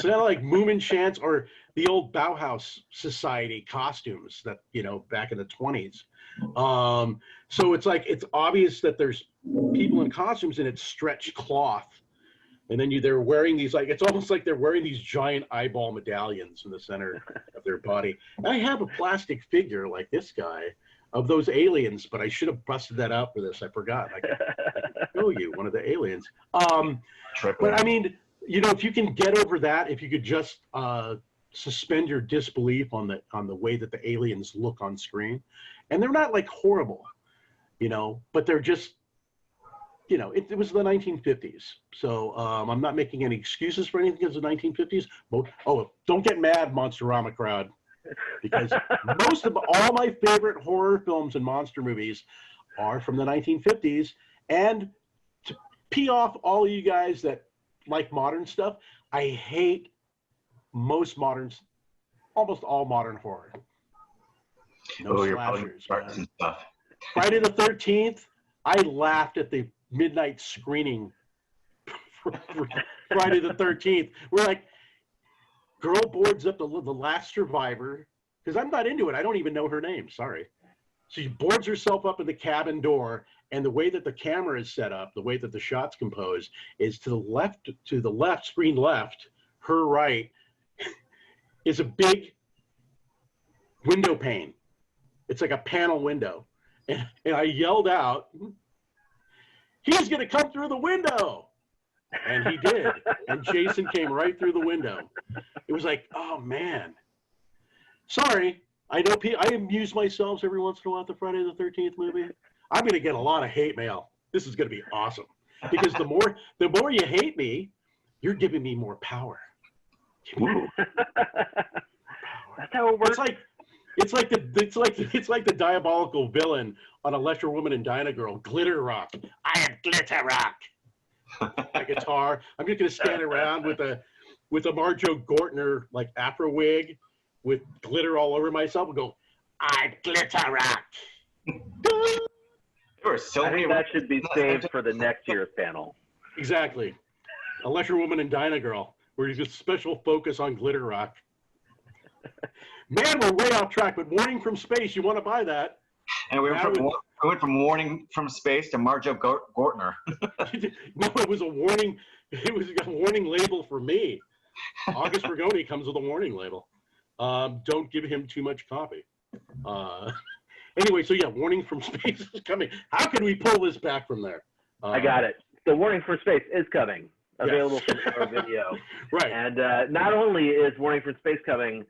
of like Moomenchance or the old Bauhaus Society costumes that, you know, back in the 20s. So it's like, it's obvious that there's people in costumes and it's stretched cloth. And then they're wearing these, like, it's almost like they're wearing these giant eyeball medallions in the center of their body. And I have a plastic figure like this guy of those aliens, but I should have busted that out for this. I forgot. I could show you one of the aliens. But I mean, you know, if you can get over that, if you could just suspend your disbelief on the way that the aliens look on screen, and they're not like horrible, you know, but they're just, you know, it was the 1950s. So I'm not making any excuses for anything as the 1950s. Oh, don't get mad, Monsterama crowd, because most of all my favorite horror films and monster movies are from the 1950s. And to pee off all you guys that like modern stuff, I hate almost all modern horror. No slashers. Stuff. Friday the 13th, I laughed at the midnight screening for Friday the 13th. We're like, girl boards up the last survivor, because I'm not into it. I don't even know her name. Sorry. She boards herself up in the cabin door, and the way that the camera is set up, the way that the shot's composed, is to the left, screen left, her right, is a big window pane. It's like a panel window. And I yelled out, "He's going to come through the window." And he did. And Jason came right through the window. It was like, oh, man. Sorry. I know I amuse myself every once in a while at the Friday the 13th movie. I'm going to get a lot of hate mail. This is going to be awesome. Because the more you hate me, you're giving me more power. That's how it works. It's like the diabolical villain on Electra Woman and Dyna Girl, Glitter Rock. I am Glitter Rock. My guitar. I'm just gonna stand around with a Marjo Gortner like afro wig with glitter all over myself and go, I'm Glitter Rock. There were so I many. think that should be saved for the next year's panel. Exactly. Electra Woman and Dyna Girl, where you get special focus on Glitter Rock. Man, we're way off track, but Warning from Space, you want to buy that. And we went from Warning from Space to Marjo Gortner. No, it was a warning. It was a warning label for me. August Rigoni comes with a warning label. Don't give him too much copy. Anyway, so yeah, Warning from Space is coming. How can we pull this back from there? I got it. The Warning from Space is coming. Available yes. from our video. Right. And not only is Warning from Space coming,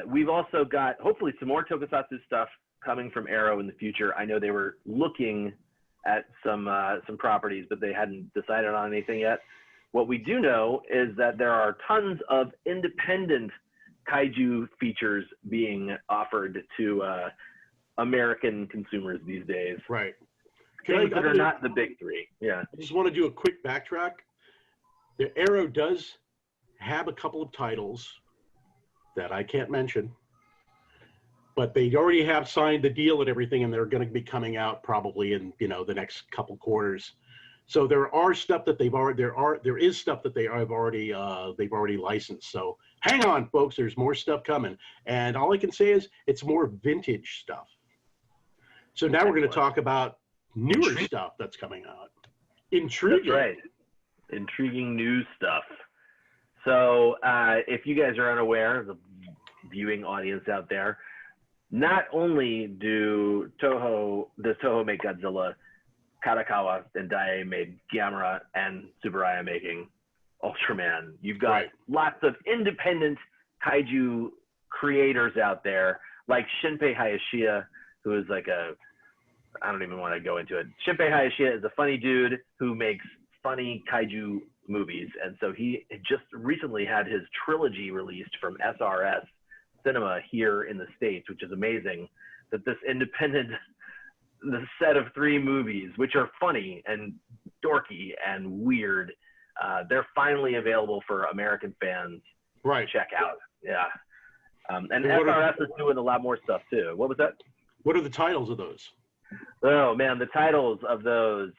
we've also got hopefully some more Tokusatsu stuff coming from Arrow in the future. I know they were looking at some properties, but they hadn't decided on anything yet. What we do know is that there are tons of independent kaiju features being offered to American consumers these days. Right. Things that are not the big three. Yeah. I just want to do a quick backtrack. The Arrow does have a couple of titles that I can't mention, but they already have signed the deal and everything, and they're going to be coming out probably in the next couple quarters. So there are stuff that there is stuff that they've already licensed. So hang on, folks. There's more stuff coming, and all I can say is it's more vintage stuff. So now we're going to talk about newer stuff that's coming out. Intriguing. That's right. Intriguing new stuff. So if you guys are unaware, the viewing audience out there, not only does Toho make Godzilla, Kadokawa and Daiei made Gamera, and Tsuburaya making Ultraman. You've got lots of independent kaiju creators out there, like Shinpei Hayashiya, who is like I don't even want to go into it. Shinpei Hayashiya is a funny dude who makes funny kaiju movies, and so he just recently had his trilogy released from SRS Cinema here in the States, which is amazing. That this independent, the set of 3 movies, which are funny and dorky and weird, they're finally available for American fans to check out. Yeah, and SRS is doing a lot more stuff too. What was that? What are the titles of those? Oh man, the titles of those.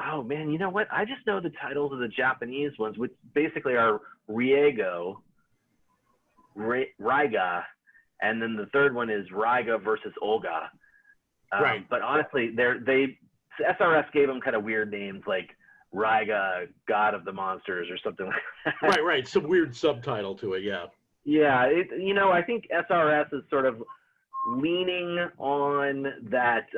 Oh man, you know what? I just know the titles of the Japanese ones, which basically are Riego, Raiga, and then the third one is Raiga versus Olga. Right. But honestly, SRS gave them kind of weird names like Raiga, God of the Monsters, or something like that. Right. Some weird subtitle to it. Yeah. Yeah, I think SRS is sort of leaning on that.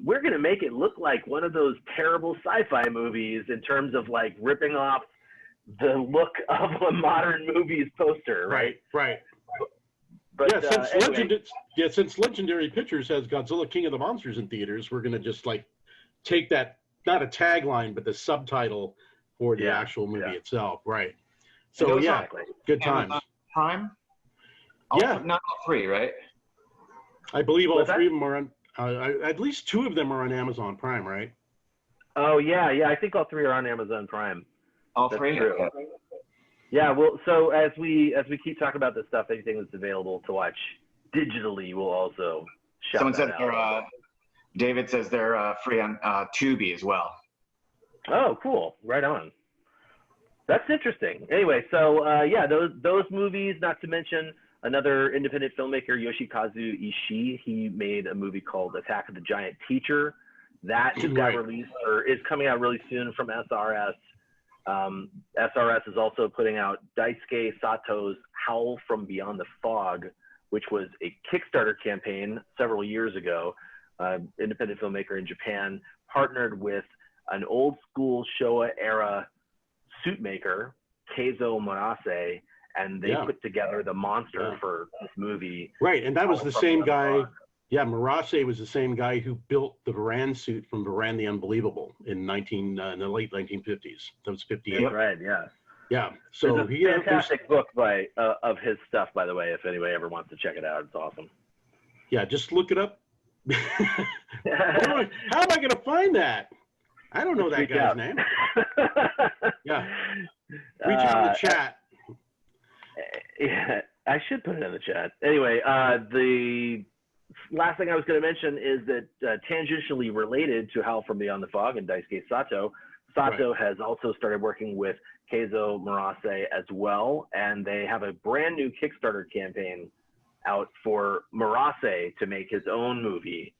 We're going to make it look like one of those terrible sci-fi movies in terms of like ripping off the look of a modern movie's poster, right? Right. But since Legendary Pictures has Godzilla King of the Monsters in theaters, we're going to just like take that, not a tagline, but the subtitle for the actual movie itself. Right. So exactly. Good times. Prime? Not all three, right? I believe all three of them are on, at least two of them are on Amazon Prime, right? Oh, yeah. I think all three are on Amazon Prime. All three? True. Okay. Yeah, well, so as we keep talking about this stuff, anything that's available to watch digitally will also shout Someone that said out. David says they're free on Tubi as well. Oh, cool. Right on. That's interesting. Anyway, so those movies, not to mention another independent filmmaker, Yoshikazu Ishii. He made a movie called Attack of the Giant Teacher. That got released or is coming out really soon from SRS. SRS is also putting out Daisuke Sato's Howl from Beyond the Fog, which was a Kickstarter campaign several years ago. Independent filmmaker in Japan partnered with an old school Showa era suit maker, Keizo Murase, and they put together the monster for this movie. Right, and that was the same guy. Yeah, Murase was the same guy who built the Varan suit from Varan the Unbelievable in the late 1950s. That was 58. That's right, yeah. Yeah, so there's a fantastic book of his stuff, by the way, if anybody ever wants to check it out. It's awesome. Yeah, just look it up. How am I going to find that? I don't know that guy's name. Yeah. Reach out in the chat. Yeah, I should put it in the chat. Anyway, the last thing I was going to mention is that tangentially related to Howl from Beyond the Fog and Daisuke Sato, has also started working with Keizo Murase as well, and they have a brand new Kickstarter campaign out for Murase to make his own movie.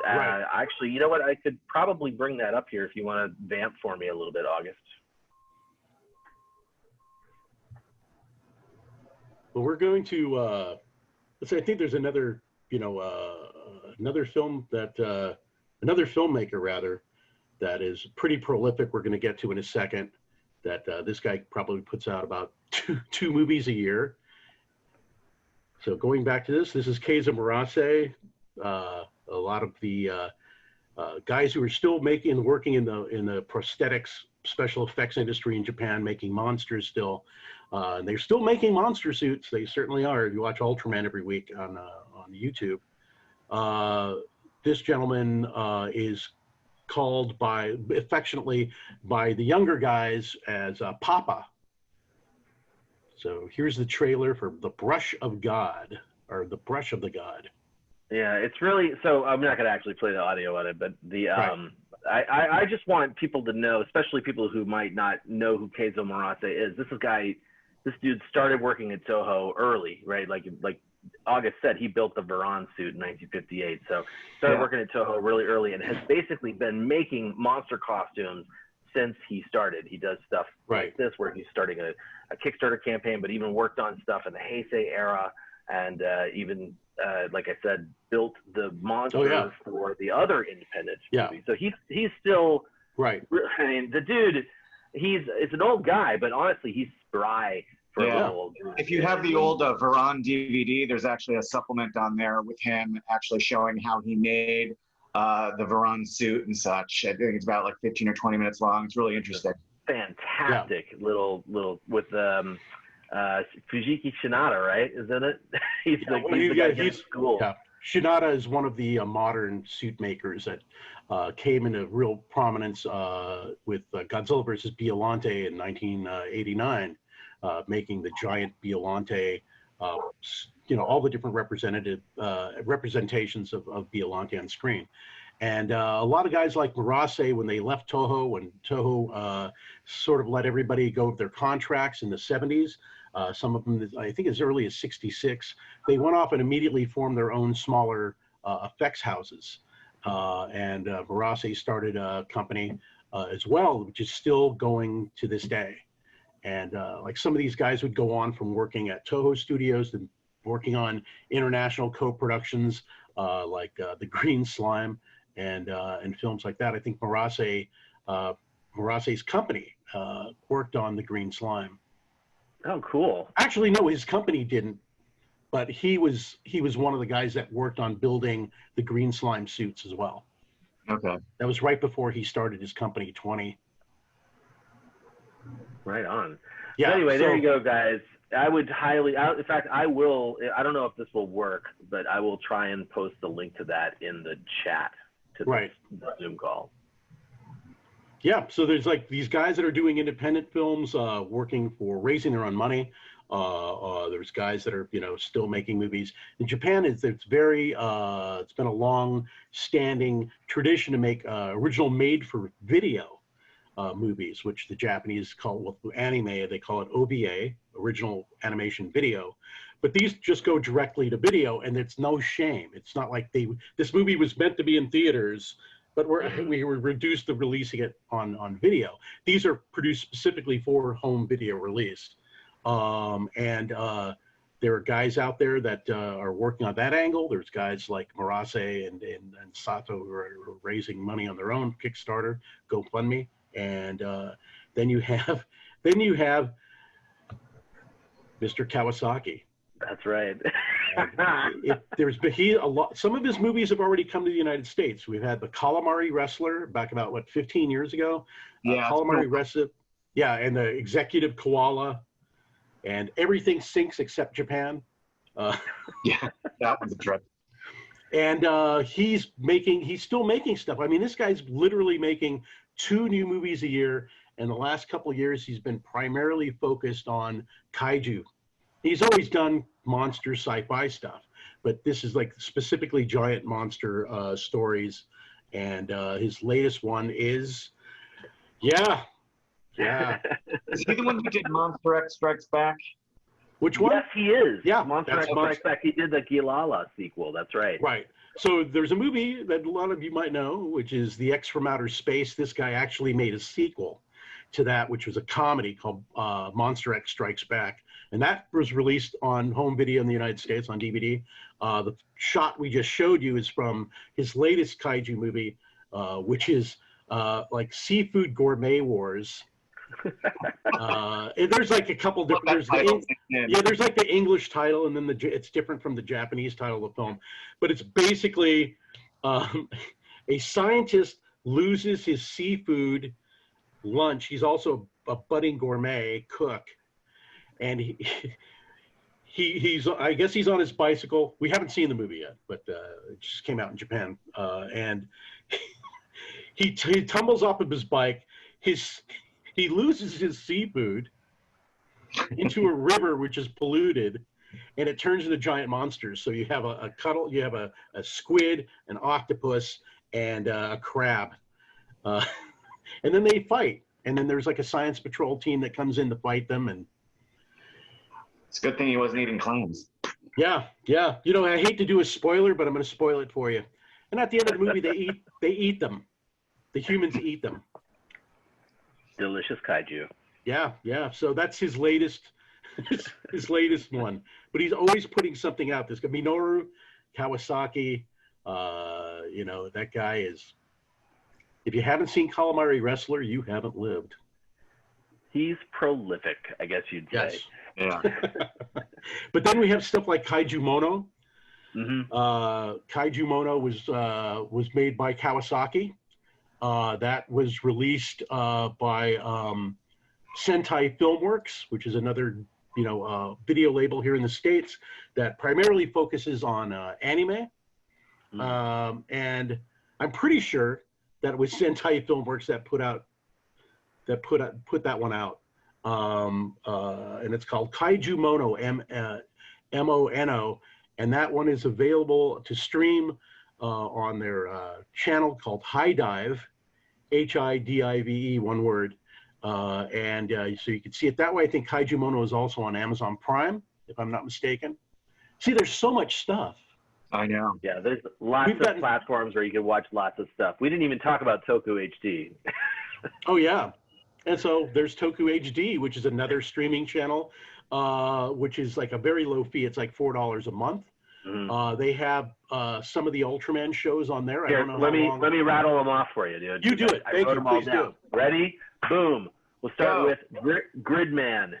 Actually, you know what? I could probably bring that up here if you want to vamp for me a little bit, August. Well, we're going to, let's say, I think there's another, another filmmaker rather, that is pretty prolific. We're going to get to in a second. That this guy probably puts out about two movies a year. So going back to this is Keizo Murase. A lot of the guys who are still working in the prosthetics, special effects industry in Japan, making monsters still. They're still making monster suits. They certainly are. If you watch Ultraman every week on YouTube, this gentleman is called affectionately by the younger guys as Papa. So here's the trailer for The Brush of God, or The Brush of the God. Yeah, it's really, so I'm not going to actually play the audio on it, but I just want people to know, especially people who might not know who Keizo Murase is. This dude started working at Toho early, right? Like August said, he built the Varan suit in 1958. So started working at Toho really early and has basically been making monster costumes since he started. He does stuff like this where he's starting a Kickstarter campaign, but even worked on stuff in the Heisei era, and even like I said, built the monster for the other independent movies. So he's still I mean, the dude, it's an old guy, but honestly, he's spry for a old dude. If you have the old Varan DVD, there's actually a supplement on there with him actually showing how he made the Varan suit and such. I think it's about like 15 or 20 minutes long. It's really interesting. Fantastic little with Fujiki Shinada, right? Isn't it? He's the guy in school. Yeah. Shinada is one of the modern suit makers that came into real prominence with Godzilla vs. Biollante in 1989, making the giant Biollante, all the different representations of Biollante on screen. And a lot of guys like Murase, when they left Toho, when Toho sort of let everybody go of their contracts in the 70s, some of them, I think as early as 66, they went off and immediately formed their own smaller effects houses. and Murase started a company as well, which is still going to this day. And like some of these guys would go on from working at Toho Studios and working on international co-productions like The Green Slime and films like that. I think Murase's company worked on The Green Slime. Oh, cool. Actually, no, his company didn't, but he was one of the guys that worked on building the Green Slime suits as well. Okay. That was right before he started his company, 20. Right on. Yeah. So anyway, so, there you go, guys. I would highly, in fact, I will, I don't know if this will work, but I will try and post the link to that in the chat to right. the Zoom call. Yeah, so there's like these guys that are doing independent films, working for raising their own money. There's guys that are, still making movies. In Japan, it's very, it's been a long-standing tradition to make original made-for-video movies, which the Japanese call, anime, they call it OVA, original animation video. But these just go directly to video, and it's no shame. It's not like this movie was meant to be in theaters, but we were reduced to releasing it on video. These are produced specifically for home video release. There are guys out there that are working on that angle. There's guys like Murase and Sato who are raising money on their own, Kickstarter, GoFundMe. And then you have Mr. Kawasaki. That's right. Some of his movies have already come to the United States. We've had the Calamari Wrestler back about 15 years ago. Yeah, Calamari Wrestler. Yeah, and the Executive Koala, and everything sinks except Japan. Yeah, that one's a trip. And he's still making stuff. I mean, this guy's literally making 2 new movies a year. And the last couple of years, he's been primarily focused on kaiju. He's always done monster sci-fi stuff, but this is like specifically giant monster stories. And his latest one is, yeah. Is he the one who did Monster X Strikes Back? Which one? Yes, he is. Yeah, Monster X Strikes Back. He did the Gilala sequel. That's right. Right. So there's a movie that a lot of you might know, which is The X from Outer Space. This guy actually made a sequel to that, which was a comedy called Monster X Strikes Back. And that was released on home video in the United States on DVD. The shot we just showed you is from his latest kaiju movie, which is like Seafood Gourmet Wars. There's like a couple different. There's like the English title, and then it's different from the Japanese title of the film. But it's basically a scientist loses his seafood lunch. He's also a budding gourmet cook, and he's I guess he's on his bicycle. We haven't seen the movie yet, but it just came out in Japan, and he tumbles off of his bike. He loses his seafood into a river which is polluted, and it turns into giant monsters. So you have a squid, an octopus, and a crab, and then they fight. And then there's like a science patrol team that comes in to fight them. And it's a good thing he wasn't eating clams. Yeah. I hate to do a spoiler, but I'm going to spoil it for you. And at the end of the movie, they eat them. The humans eat them. Delicious kaiju. Yeah. So that's his latest one. But he's always putting something out. There's Minoru Kawasaki. That guy is. If you haven't seen Calamari Wrestler, you haven't lived. He's prolific, I guess you'd say. Yes. Yeah. But then we have stuff like Kaiju Mono. Mm-hmm. Kaiju Mono was made by Kawasaki. That was released by Sentai Filmworks, which is another video label here in the States that primarily focuses on anime. Mm-hmm. And I'm pretty sure that it was Sentai Filmworks that put that one out. And it's called Kaiju Mono, M-O-N-O, and that one is available to stream on their channel called High Dive, Hidive, one word. So you can see it that way. I think Kaiju Mono is also on Amazon Prime, if I'm not mistaken. See, there's so much stuff. I know. Yeah, there's lots of platforms where you can watch lots of stuff. We didn't even talk about Toku HD. Oh yeah, and so there's Toku HD, which is another streaming channel, which is like a very low fee. It's like $4 a month. They have some of the Ultraman shows on there. Here, I don't know let how long. me rattle them off for you, dude. You do it. I wrote them all down. Ready? Boom. We'll start with Gridman,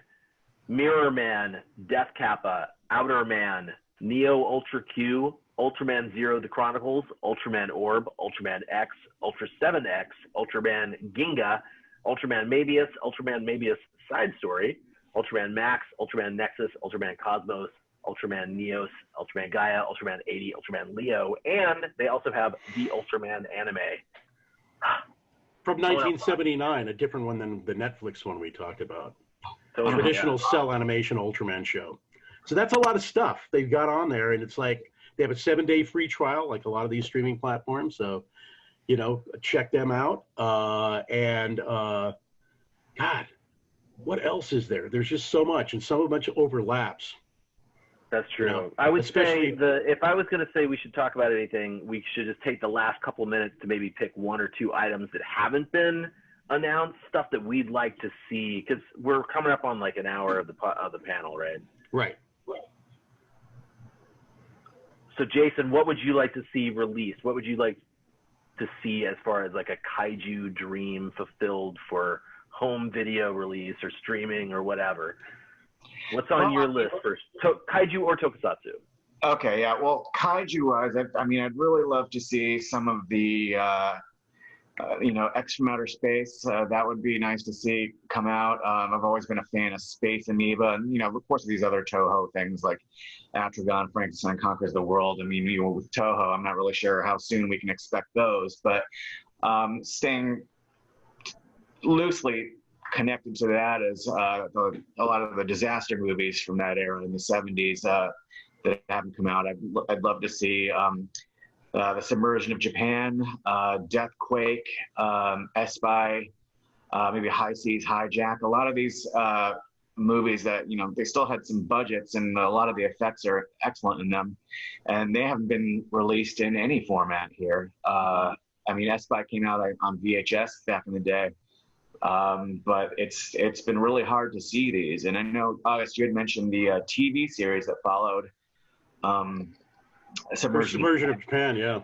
Mirror Man, Death Kappa, Outer Man, Neo Ultra Q, Ultraman Zero: The Chronicles, Ultraman Orb, Ultraman X, Ultra 7X, Ultraman Ginga, Ultraman Mabius Side Story, Ultraman Max, Ultraman Nexus, Ultraman Cosmos, Ultraman Neos, Ultraman Gaia, Ultraman 80, Ultraman Leo, and they also have the Ultraman anime. From 1979, a different one than the Netflix one we talked about. So, traditional cell animation Ultraman show. So that's a lot of stuff they've got on there, and it's like they have a 7-day free trial, like a lot of these streaming platforms. So, you know, check them out. God, what else is there? There's just so much, and so much overlaps. That's true. You know, I would say if I was going to say we should talk about anything, we should just take the last couple minutes to maybe pick 1 or 2 items that haven't been announced, stuff that we'd like to see, because we're coming up on like an hour of the panel, right? Right. So Jason, what would you like to see released? What would you like to see as far as like a kaiju dream fulfilled for home video release or streaming or whatever? What's on your list first? Kaiju or tokusatsu? Okay, yeah. Well, kaiju-wise, I mean, I'd really love to see some of the, you know, X from outer space. That would be nice to see come out. I've always been a fan of Space Amoeba, and, you know, of course, these other Toho things like Atragon, Frankenstein Conquers the World. I mean, you know, with Toho, I'm not really sure how soon we can expect those, but staying loosely connected to that is a lot of the disaster movies from that era in the 70s that haven't come out. I'd love to see the Submersion of Japan, Deathquake, Espy, maybe High Seas Hijack. A lot of these movies that, you know, they still had some budgets, and a lot of the effects are excellent in them, and they haven't been released in any format here. I mean, Espy came out on VHS back in the day. But it's been really hard to see these. And I know, August, you had mentioned the TV series that followed Submersion of Japan, yeah.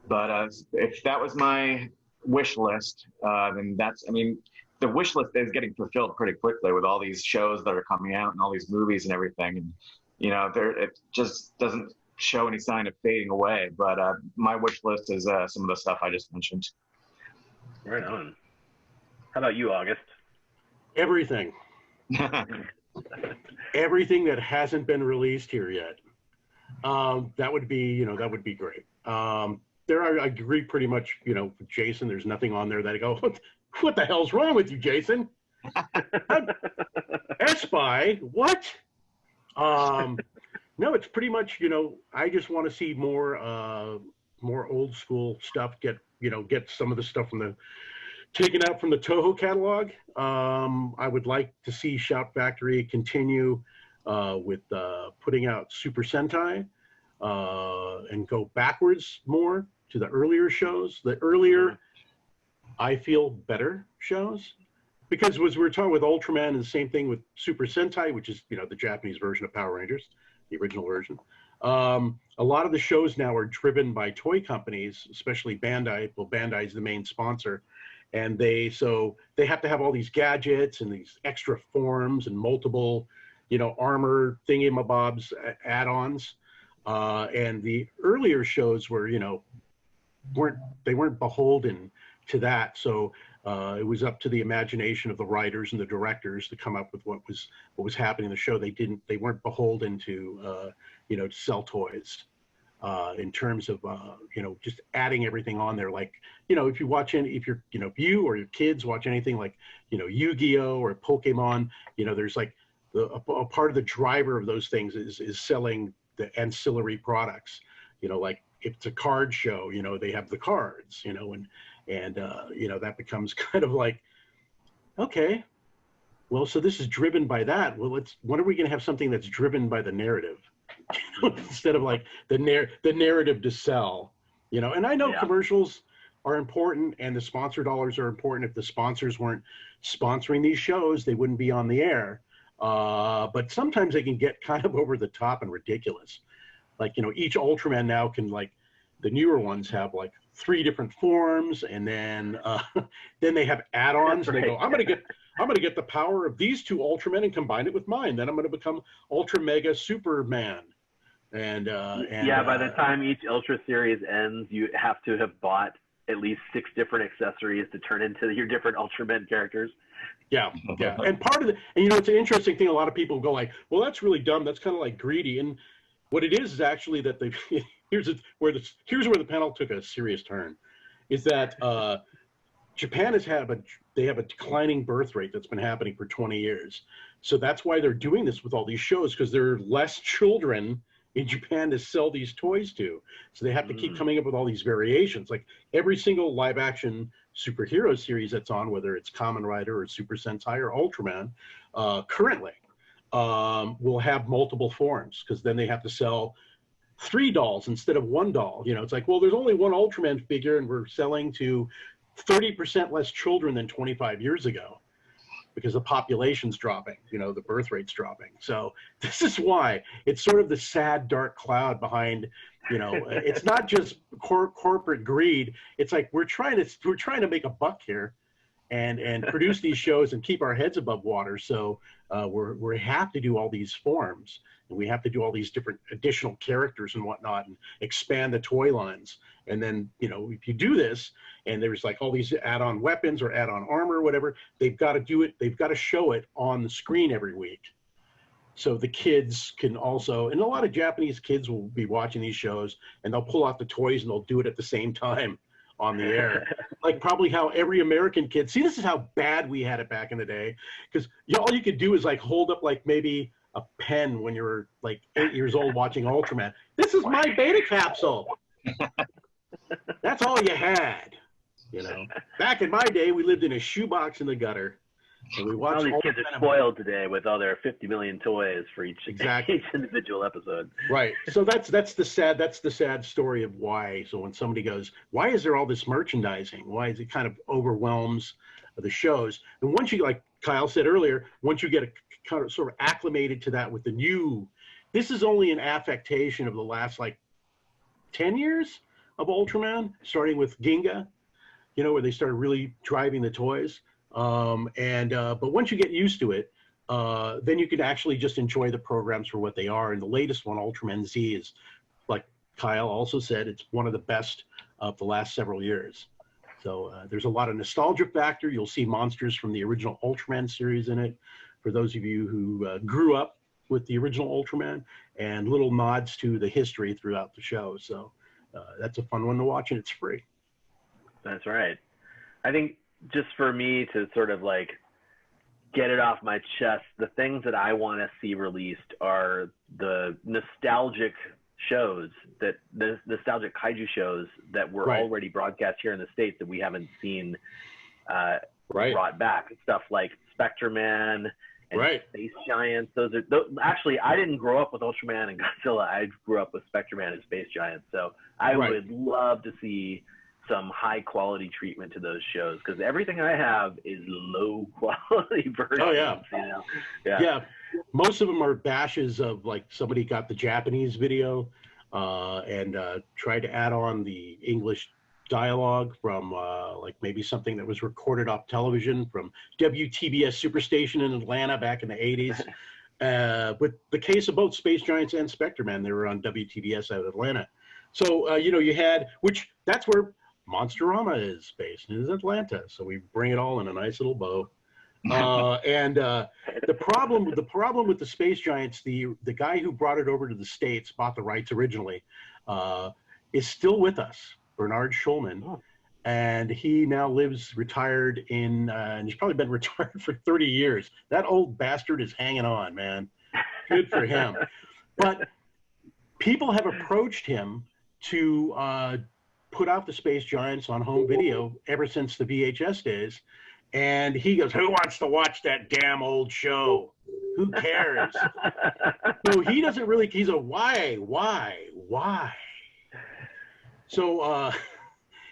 But if that was my wish list, then that's, I mean, the wish list is getting fulfilled pretty quickly with all these shows that are coming out and all these movies and everything. And, you know, it just doesn't show any sign of fading away. But my wish list is some of the stuff I just mentioned. Right on. How about you, August? Everything. Everything that hasn't been released here yet. That would be, you know, that would be great. There are, I agree pretty much, you know, with Jason, there's nothing on there that I go, what the hell's wrong with you, Jason? Espy, what? No, it's pretty much, you know, I just want to see more old school stuff, get some of the stuff taken out from the Toho catalog. I would like to see Shout Factory continue with putting out Super Sentai and go backwards more to the earlier shows. The earlier, I feel, better shows. Because as we were talking with Ultraman, and the same thing with Super Sentai, which is, you know, the Japanese version of Power Rangers, the original version. A lot of the shows now are driven by toy companies, especially Bandai. Well, Bandai is the main sponsor, and they have to have all these gadgets and these extra forms and multiple, you know, armor thingy-mabobs add-ons. And the earlier shows were, you know, weren't beholden to that. So it was up to the imagination of the writers and the directors to come up with what was happening in the show. They weren't beholden to you know, to sell toys in terms of you know, just adding everything on there. Like, you know, if you or your kids watch anything like, you know, Yu-Gi-Oh or Pokemon, you know, there's like a part of the driver of those things is selling the ancillary products. You know, like if it's a card show, you know, they have the cards, you know, and you know, that becomes kind of like, okay, well, so this is driven by that. Well, when are we going to have something that's driven by the narrative? instead of like the narrative to sell, you know. And I know commercials are important and the sponsor dollars are important. If the sponsors weren't sponsoring these shows, they wouldn't be on the air. But sometimes they can get kind of over the top and ridiculous. Like, you know, each Ultraman now can, like, the newer ones have like 3 different forms, and then they have add-ons, and they go, I'm gonna get the power of these 2 Ultramen and combine it with mine. Then I'm gonna become Ultra Mega Superman. And by the time each Ultra series ends, you have to have bought at least 6 different accessories to turn into your different Ultraman characters. Yeah. And part of and you know, it's an interesting thing. A lot of people go like, well, that's really dumb. That's kind of like greedy. And what it is actually that here's where the panel took a serious turn, is that Japan they have a declining birth rate that's been happening for 20 years. So that's why they're doing this with all these shows, because there are less children in Japan to sell these toys to. So they have to keep coming up with all these variations. Like every single live action superhero series that's on, whether it's Kamen Rider or Super Sentai or Ultraman, currently will have multiple forms, because then they have to sell 3 dolls instead of 1 doll. You know, it's like, well, there's only 1 Ultraman figure and we're selling to 30% less children than 25 years ago, because the population's dropping, you know, the birth rate's dropping. So this is why it's sort of the sad, dark cloud behind, you know, it's not just corporate greed. It's like we're trying to make a buck here and produce these shows and keep our heads above water. So we have to do all these forms, and we have to do all these different additional characters and whatnot, and expand the toy lines. And then, you know, if you do this, and there's like all these add-on weapons or add-on armor or whatever, they've got to do it. They've got to show it on the screen every week, so the kids can also. And a lot of Japanese kids will be watching these shows, and they'll pull out the toys and they'll do it at the same time on the air. Like probably how every American kid. See, this is how bad we had it back in the day, because all you could do is like hold up like maybe a pen when you were like 8 years old watching Ultraman. This is my beta capsule. That's all you had, you know. Back in my day, we lived in a shoebox in the gutter, and we watched. All these kids are spoiled today with all their 50 million toys for each individual episode. Right. So that's the sad story of why. So when somebody goes, why is there all this merchandising? Why is it kind of overwhelms the shows? And once you, like Kyle said earlier, once you get kind of sort of acclimated to that with the new, this is only an affectation of the last like 10 years of Ultraman, starting with Ginga, you know, where they started really driving the toys. But once you get used to it, then you can actually just enjoy the programs for what they are. And the latest one, Ultraman Z, is, like Kyle also said, it's one of the best of the last several years. So there's a lot of nostalgia factor. You'll see monsters from the original Ultraman series in it, for those of you who grew up with the original Ultraman, and little nods to the history throughout the show. So that's a fun one to watch, and it's free. That's right. I think just for me to sort of like get it off my chest, the things that I want to see released are the nostalgic shows, the nostalgic kaiju shows that were already broadcast here in the States that we haven't seen brought back. Stuff like Spectreman and Space Giants. Those actually, I didn't grow up with Ultraman and Godzilla. I grew up with Spectreman and Space Giants. So I would love to see some high quality treatment to those shows, because everything I have is low quality versions. Oh yeah. You know? Yeah. Most of them are bashes of, like, somebody got the Japanese video and tried to add on the English dialogue from like maybe something that was recorded off television from WTBS Superstation in Atlanta back in the 80s. With the case of both Space Giants and Spectreman, they were on WTBS out of Atlanta. So, you know, you had, that's where Monsterama is based, is Atlanta. So we bring it all in a nice little bow. The problem with the Space Giants, the guy who brought it over to the States, bought the rights originally, is still with us, Bernard Schulman. And he now lives retired and he's probably been retired for 30 years. That old bastard is hanging on, man. Good for him. But people have approached him to put out the Space Giants on home video ever since the VHS days. And he goes, "Who wants to watch that damn old show? Who cares?" So he doesn't really, he's a why? So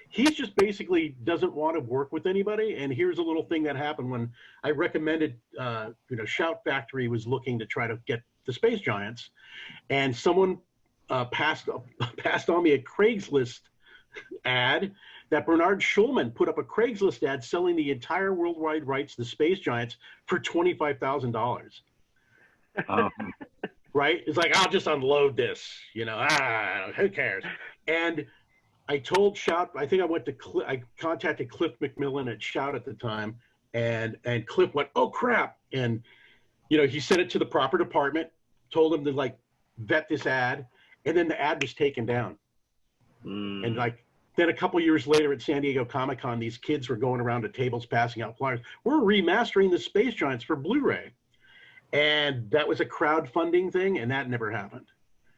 he's just basically doesn't want to work with anybody. And here's a little thing that happened when I recommended, Shout Factory was looking to try to get the Space Giants, and someone passed on me a Craigslist ad that Bernard Schulman put up a Craigslist ad selling the entire worldwide rights to the Space Giants for $25,000. Right? It's like, I'll just unload this, who cares? And I told Shout, I think I contacted Cliff McMillan at Shout at the time, and Cliff went, "Oh crap!" And he sent it to the proper department, told him to vet this ad, and then the ad was taken down. And then a couple years later at San Diego Comic-Con, these kids were going around to tables passing out flyers. "We're remastering the Space Giants for Blu-ray," and that was a crowdfunding thing, and that never happened.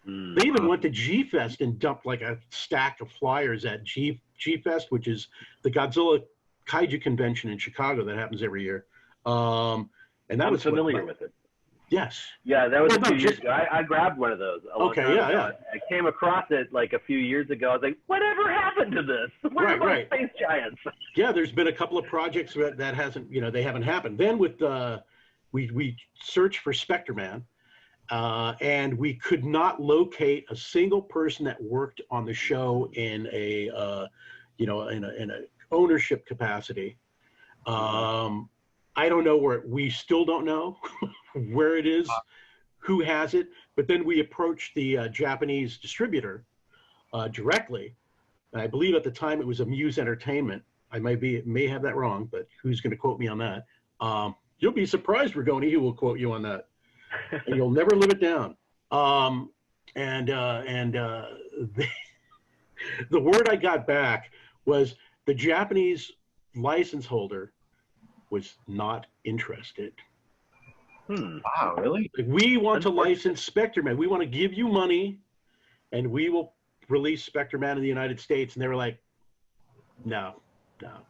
They even went to G-Fest and dumped a stack of flyers at G-Fest, which is the Godzilla Kaiju convention in Chicago that happens every year. And that I'm was familiar with it. Yes. Yeah, that was a few years ago. I grabbed one of those. Okay, yeah. I came across it a few years ago. I was like, whatever happened to this? Where are my Space Giants? Yeah, there's been a couple of projects that hasn't, they haven't happened. Then with we searched for Spectre-Man, and we could not locate a single person that worked on the show in a in a ownership capacity. I don't know we still don't know where it is, who has it. But then we approached the Japanese distributor directly. And I believe at the time it was Amuse Entertainment. I may have that wrong, but who's going to quote me on that? You'll be surprised, Rigoni, who will quote you on that. And you'll never live it down. The word I got back was the Japanese license holder was not interested. Wow, really? We want to license Spectre-Man. We want to give you money, and we will release Spectre-Man in the United States. And they were like, no.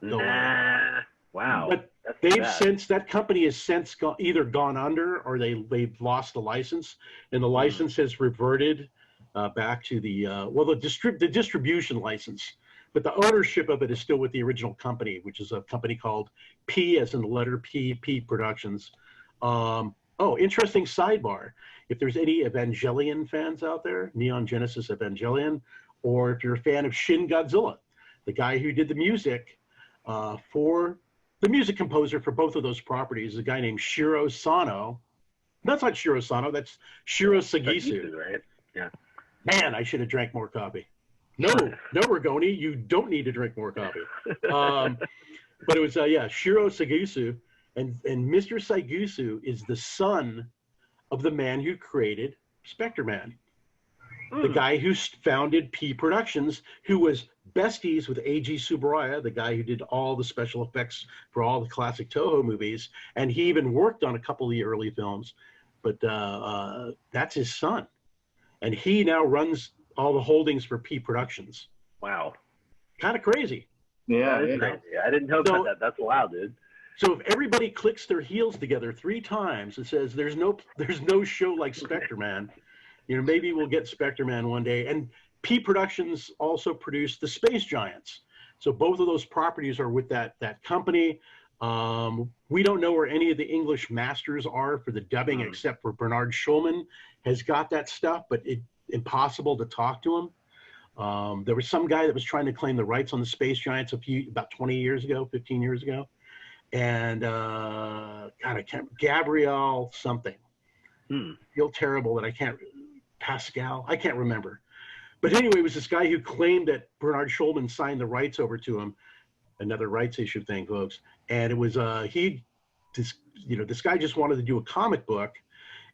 Nah. Wow. But that company has since either gone under or they've lost the license, and the license has reverted back to the distribution license. But the ownership of it is still with the original company, which is a company called P as in the letter P Productions. Interesting sidebar. If there's any Evangelion fans out there, Neon Genesis Evangelion, or if you're a fan of Shin Godzilla, the guy who did the music for the music composer for both of those properties is a guy named Shiro Sano. That's not Shiro Sano, that's Shiro Sagisu. Right? Yeah. Man, I should have drank more coffee. No, Rigoni, you don't need to drink more coffee. But it was, Shiro Sagisu. And Mr. Sagisu is the son of the man who created Spectre-Man. The guy who founded P Productions, who was besties with A.G. Tsuburaya, the guy who did all the special effects for all the classic Toho movies. And he even worked on a couple of the early films. But that's his son. And he now runs all the holdings for P Productions. Wow. Kind of crazy. Yeah, crazy. I didn't know about that. That's wild, dude. So if everybody clicks their heels together 3 times and says there's no show like Spectre-Man, maybe we'll get Spectre-Man one day. And P Productions also produced the Space Giants. So both of those properties are with that company. We don't know where any of the English masters are for the dubbing, except for Bernard Schulman has got that stuff, but it's impossible to talk to him. There was some guy that was trying to claim the rights on the Space Giants about 15 years ago. And God, I can't, Gabrielle something. I feel terrible that Pascal, I can't remember. But anyway, it was this guy who claimed that Bernard Schulman signed the rights over to him. Another rights issue thing, folks. And it was this guy just wanted to do a comic book,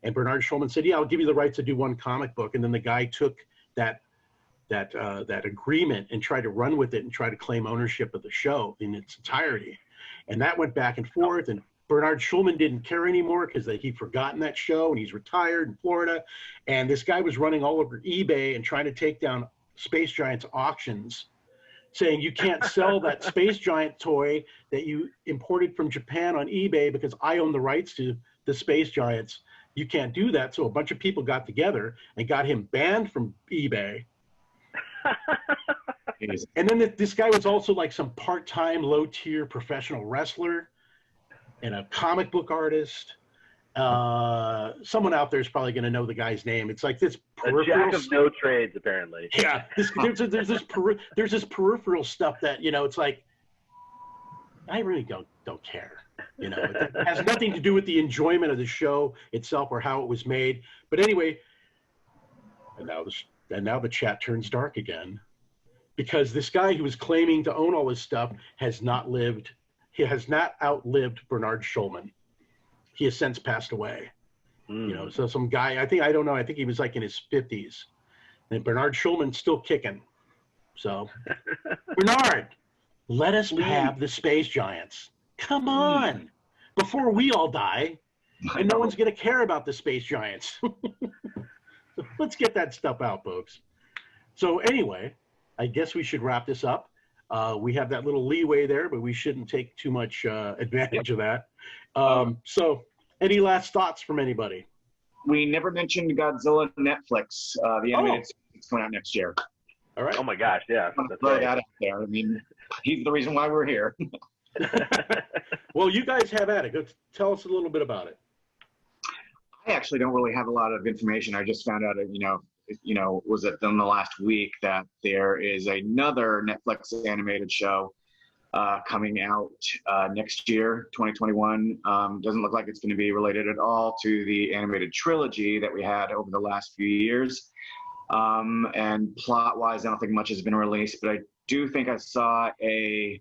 and Bernard Schulman said, "Yeah, I'll give you the rights to do one comic book." And then the guy took that agreement and tried to run with it and try to claim ownership of the show in its entirety. And that went back and forth, and Bernard Schulman didn't care anymore because he'd forgotten that show, and he's retired in Florida. And this guy was running all over eBay and trying to take down Space Giants auctions saying you can't sell that space giant toy that you imported from Japan on eBay because I own the rights to the space giants. You can't do that. So a bunch of people got together and got him banned from eBay. And then this guy was also like some part-time low-tier professional wrestler and a comic book artist. Someone out there is probably going to know the guy's name. It's like this peripheral, a jack of no trades, apparently. Yeah, there's this peripheral stuff that, you know, it's like, I really don't care. You know, it has nothing to do with the enjoyment of the show itself or how it was made. But anyway, and now the chat turns dark again, because this guy who was claiming to own all this stuff has not outlived Bernard Schulman. He has since passed away. You know, so some guy, I think he was like in his 50s. And Bernard Schulman's still kicking. So, Bernard, let us have the space giants. Come on. Before we all die, and no one's going to care about the space giants. So let's get that stuff out, folks. So anyway, I guess we should wrap this up. We have that little leeway there, but we shouldn't take too much advantage of that. So any last thoughts from anybody? We never mentioned Godzilla Netflix, the animated series that's coming out next year. All right. Oh my gosh, yeah. That's throw that out there. I mean, he's the reason why we're here. Well, you guys have at it. Go tell us a little bit about it. I actually don't really have a lot of information. I just found out, was it in the last week that there is another Netflix animated show coming out next year, 2021. Doesn't look like it's going to be related at all to the animated trilogy that we had over the last few years. And plot-wise, I don't think much has been released, but I do think I saw a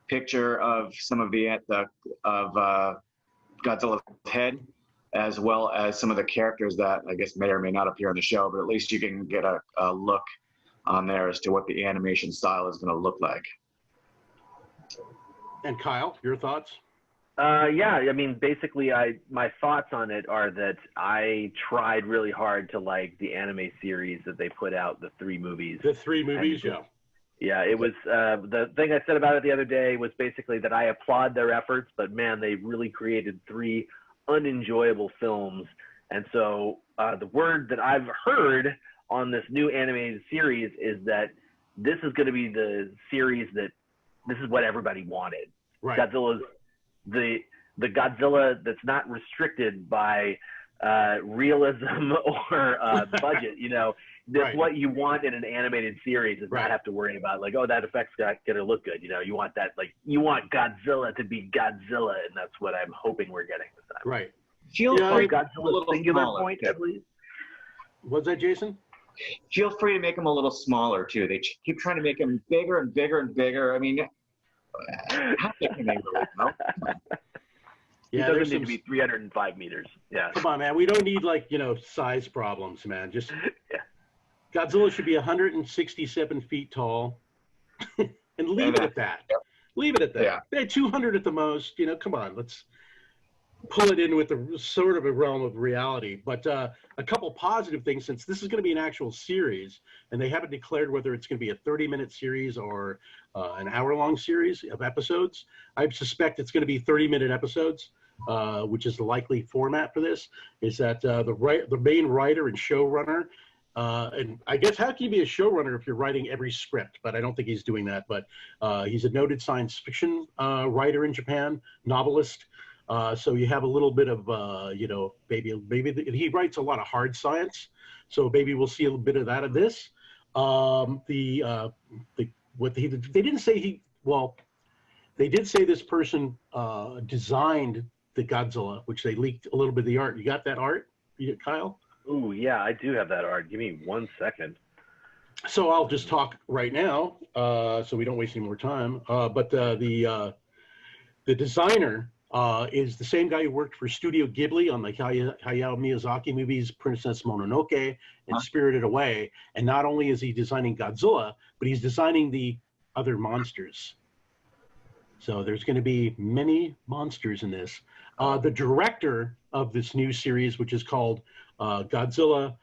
picture of some of Godzilla's head, as well as some of the characters that I guess may or may not appear in the show, but at least you can get a look on there as to what the animation style is going to look like. And Kyle, your thoughts? Yeah, I mean, basically, my thoughts on it are that I tried really hard to like the anime series that they put out, the 3 movies. The 3 movies, yeah. Yeah, it was, the thing I said about it the other day was basically that I applaud their efforts, but man, they really created 3 unenjoyable films. And so the word that I've heard on this new animated series is that this is going to be the series that this is what everybody wanted. Right. Godzilla's the Godzilla that's not restricted by realism or budget. You know, that's Right. what you want in an animated series is Right. not have to worry about like, oh, that effect's going to look good. You know, you want that, like, you want Godzilla to be Godzilla, and that's what I'm hoping we're getting this time. Right. Feel Yeah, free Godzilla's singular point, at least. What's that, Jason? Feel free to make them a little smaller too. They keep trying to make them bigger and bigger and bigger. I mean, how big can they really go? Yeah, it doesn't need to be 305 meters. Yeah. Come on, man. We don't need, like, size problems, man. Just Yeah. Godzilla should be 167 feet tall, and leave it at that. Leave it at that. Yeah. They're 200 at the most. Come on. Let's pull it in with the sort of a realm of reality. But a couple positive things, since this is going to be an actual series, and they haven't declared whether it's going to be a 30-minute series or an hour-long series of episodes. I suspect it's going to be 30-minute episodes, which is the likely format for this, is that the main writer and showrunner, and I guess how can you be a showrunner if you're writing every script? But I don't think he's doing that. But he's a noted science fiction writer in Japan, novelist. So you have a little bit of, maybe he writes a lot of hard science. So maybe we'll see a little bit of that of this. They didn't say they did say this person designed the Godzilla, which they leaked a little bit of the art. You got that art, Kyle? Ooh, yeah, I do have that art. Give me 1 second. So I'll just talk right now, so we don't waste any more time. But the designer is the same guy who worked for Studio Ghibli on the Hayao Miyazaki movies, Princess Mononoke and Spirited Away. And not only is he designing Godzilla, but he's designing the other monsters. So there's going to be many monsters in this. The director of this new series, which is called Godzilla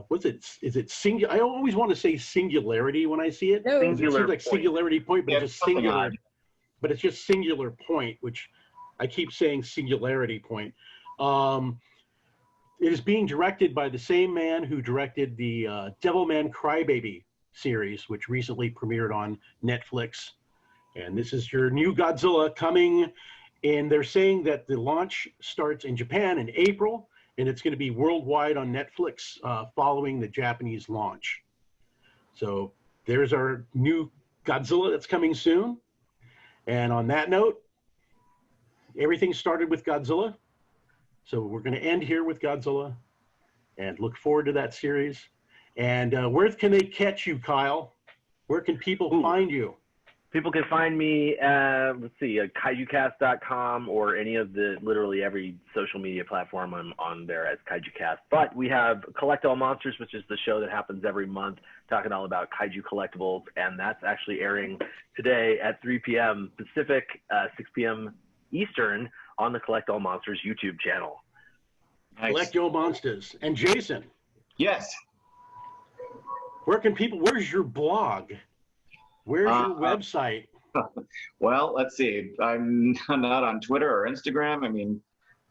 what's it? Is it singular? I always want to say singularity when I see it. No. It Singular seems like point. singularity point, but Yeah, it's just something singular. odd. But it's just singular point, which I keep saying singularity point. It is being directed by the same man who directed the Devilman Crybaby series, which recently premiered on Netflix. And this is your new Godzilla coming. And they're saying that the launch starts in Japan in April, and it's going to be worldwide on Netflix following the Japanese launch. So there's our new Godzilla that's coming soon. And on that note, everything started with Godzilla. So we're going to end here with Godzilla and look forward to that series. And where can they catch you, Kyle? Where can people find you? People can find me at, let's see, kaijucast.com or any of literally every social media platform I'm on there as KaijuCast. But we have Collect All Monsters, which is the show that happens every month, talking all about kaiju collectibles. And that's actually airing today at 3 p.m. Pacific, 6 p.m. Eastern on the Collect All Monsters YouTube channel. Nice. Collect All Monsters. And Jason, Yes. where's your blog? Where's your website? Well, let's see. I'm not on Twitter or Instagram. I mean,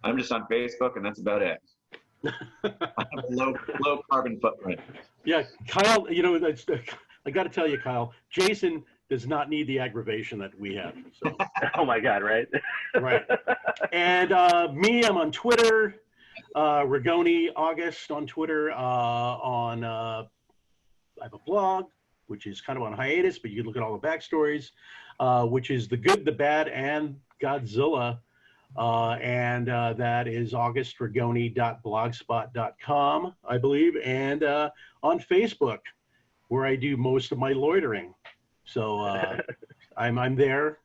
I'm just on Facebook, and that's about it. I have a low carbon footprint. Yeah, Kyle, I got to tell you, Kyle, Jason does not need the aggravation that we have. So. Oh my God, right? Right. And me, I'm on Twitter, Rigoni August on Twitter. I have a blog, which is kind of on hiatus, but you can look at all the backstories, which is The Good, the Bad, and Godzilla. And that is augustrigoni.blogspot.com, I believe, and on Facebook, where I do most of my loitering. So I'm there.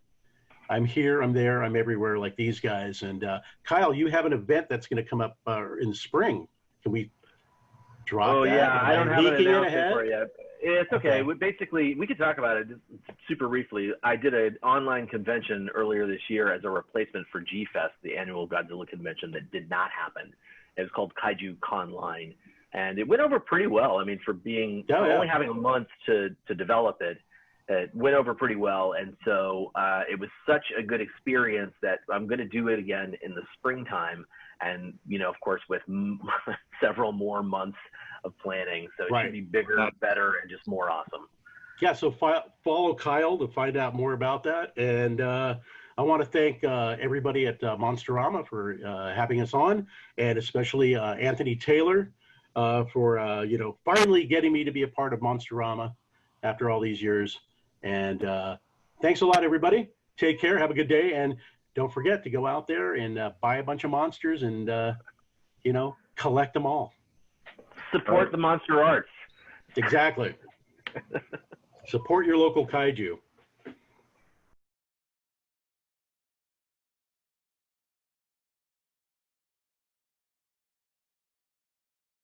I'm here, I'm there, I'm everywhere like these guys. And Kyle, you have an event that's going to come up in the spring. Can we drop that? Yeah, I don't have an Leaking it announcement ahead? for you. It's okay. Okay. We could talk about it super briefly. I did an online convention earlier this year as a replacement for G-Fest, the annual Godzilla convention that did not happen. It was called Kaiju Conline, and it went over pretty well. I mean, for being only having a month to develop it, it went over pretty well. And so it was such a good experience that I'm going to do it again in the springtime. And, of course, with several more months of planning. So it should be bigger, better, and just more awesome. Yeah, so follow Kyle to find out more about that. And I want to thank everybody at Monsterama for having us on, and especially Anthony Taylor for, finally getting me to be a part of Monsterama after all these years. And thanks a lot, everybody. Take care. Have a good day. And don't forget to go out there and buy a bunch of monsters and, collect them all. Support the monster arts. Exactly. Support your local kaiju.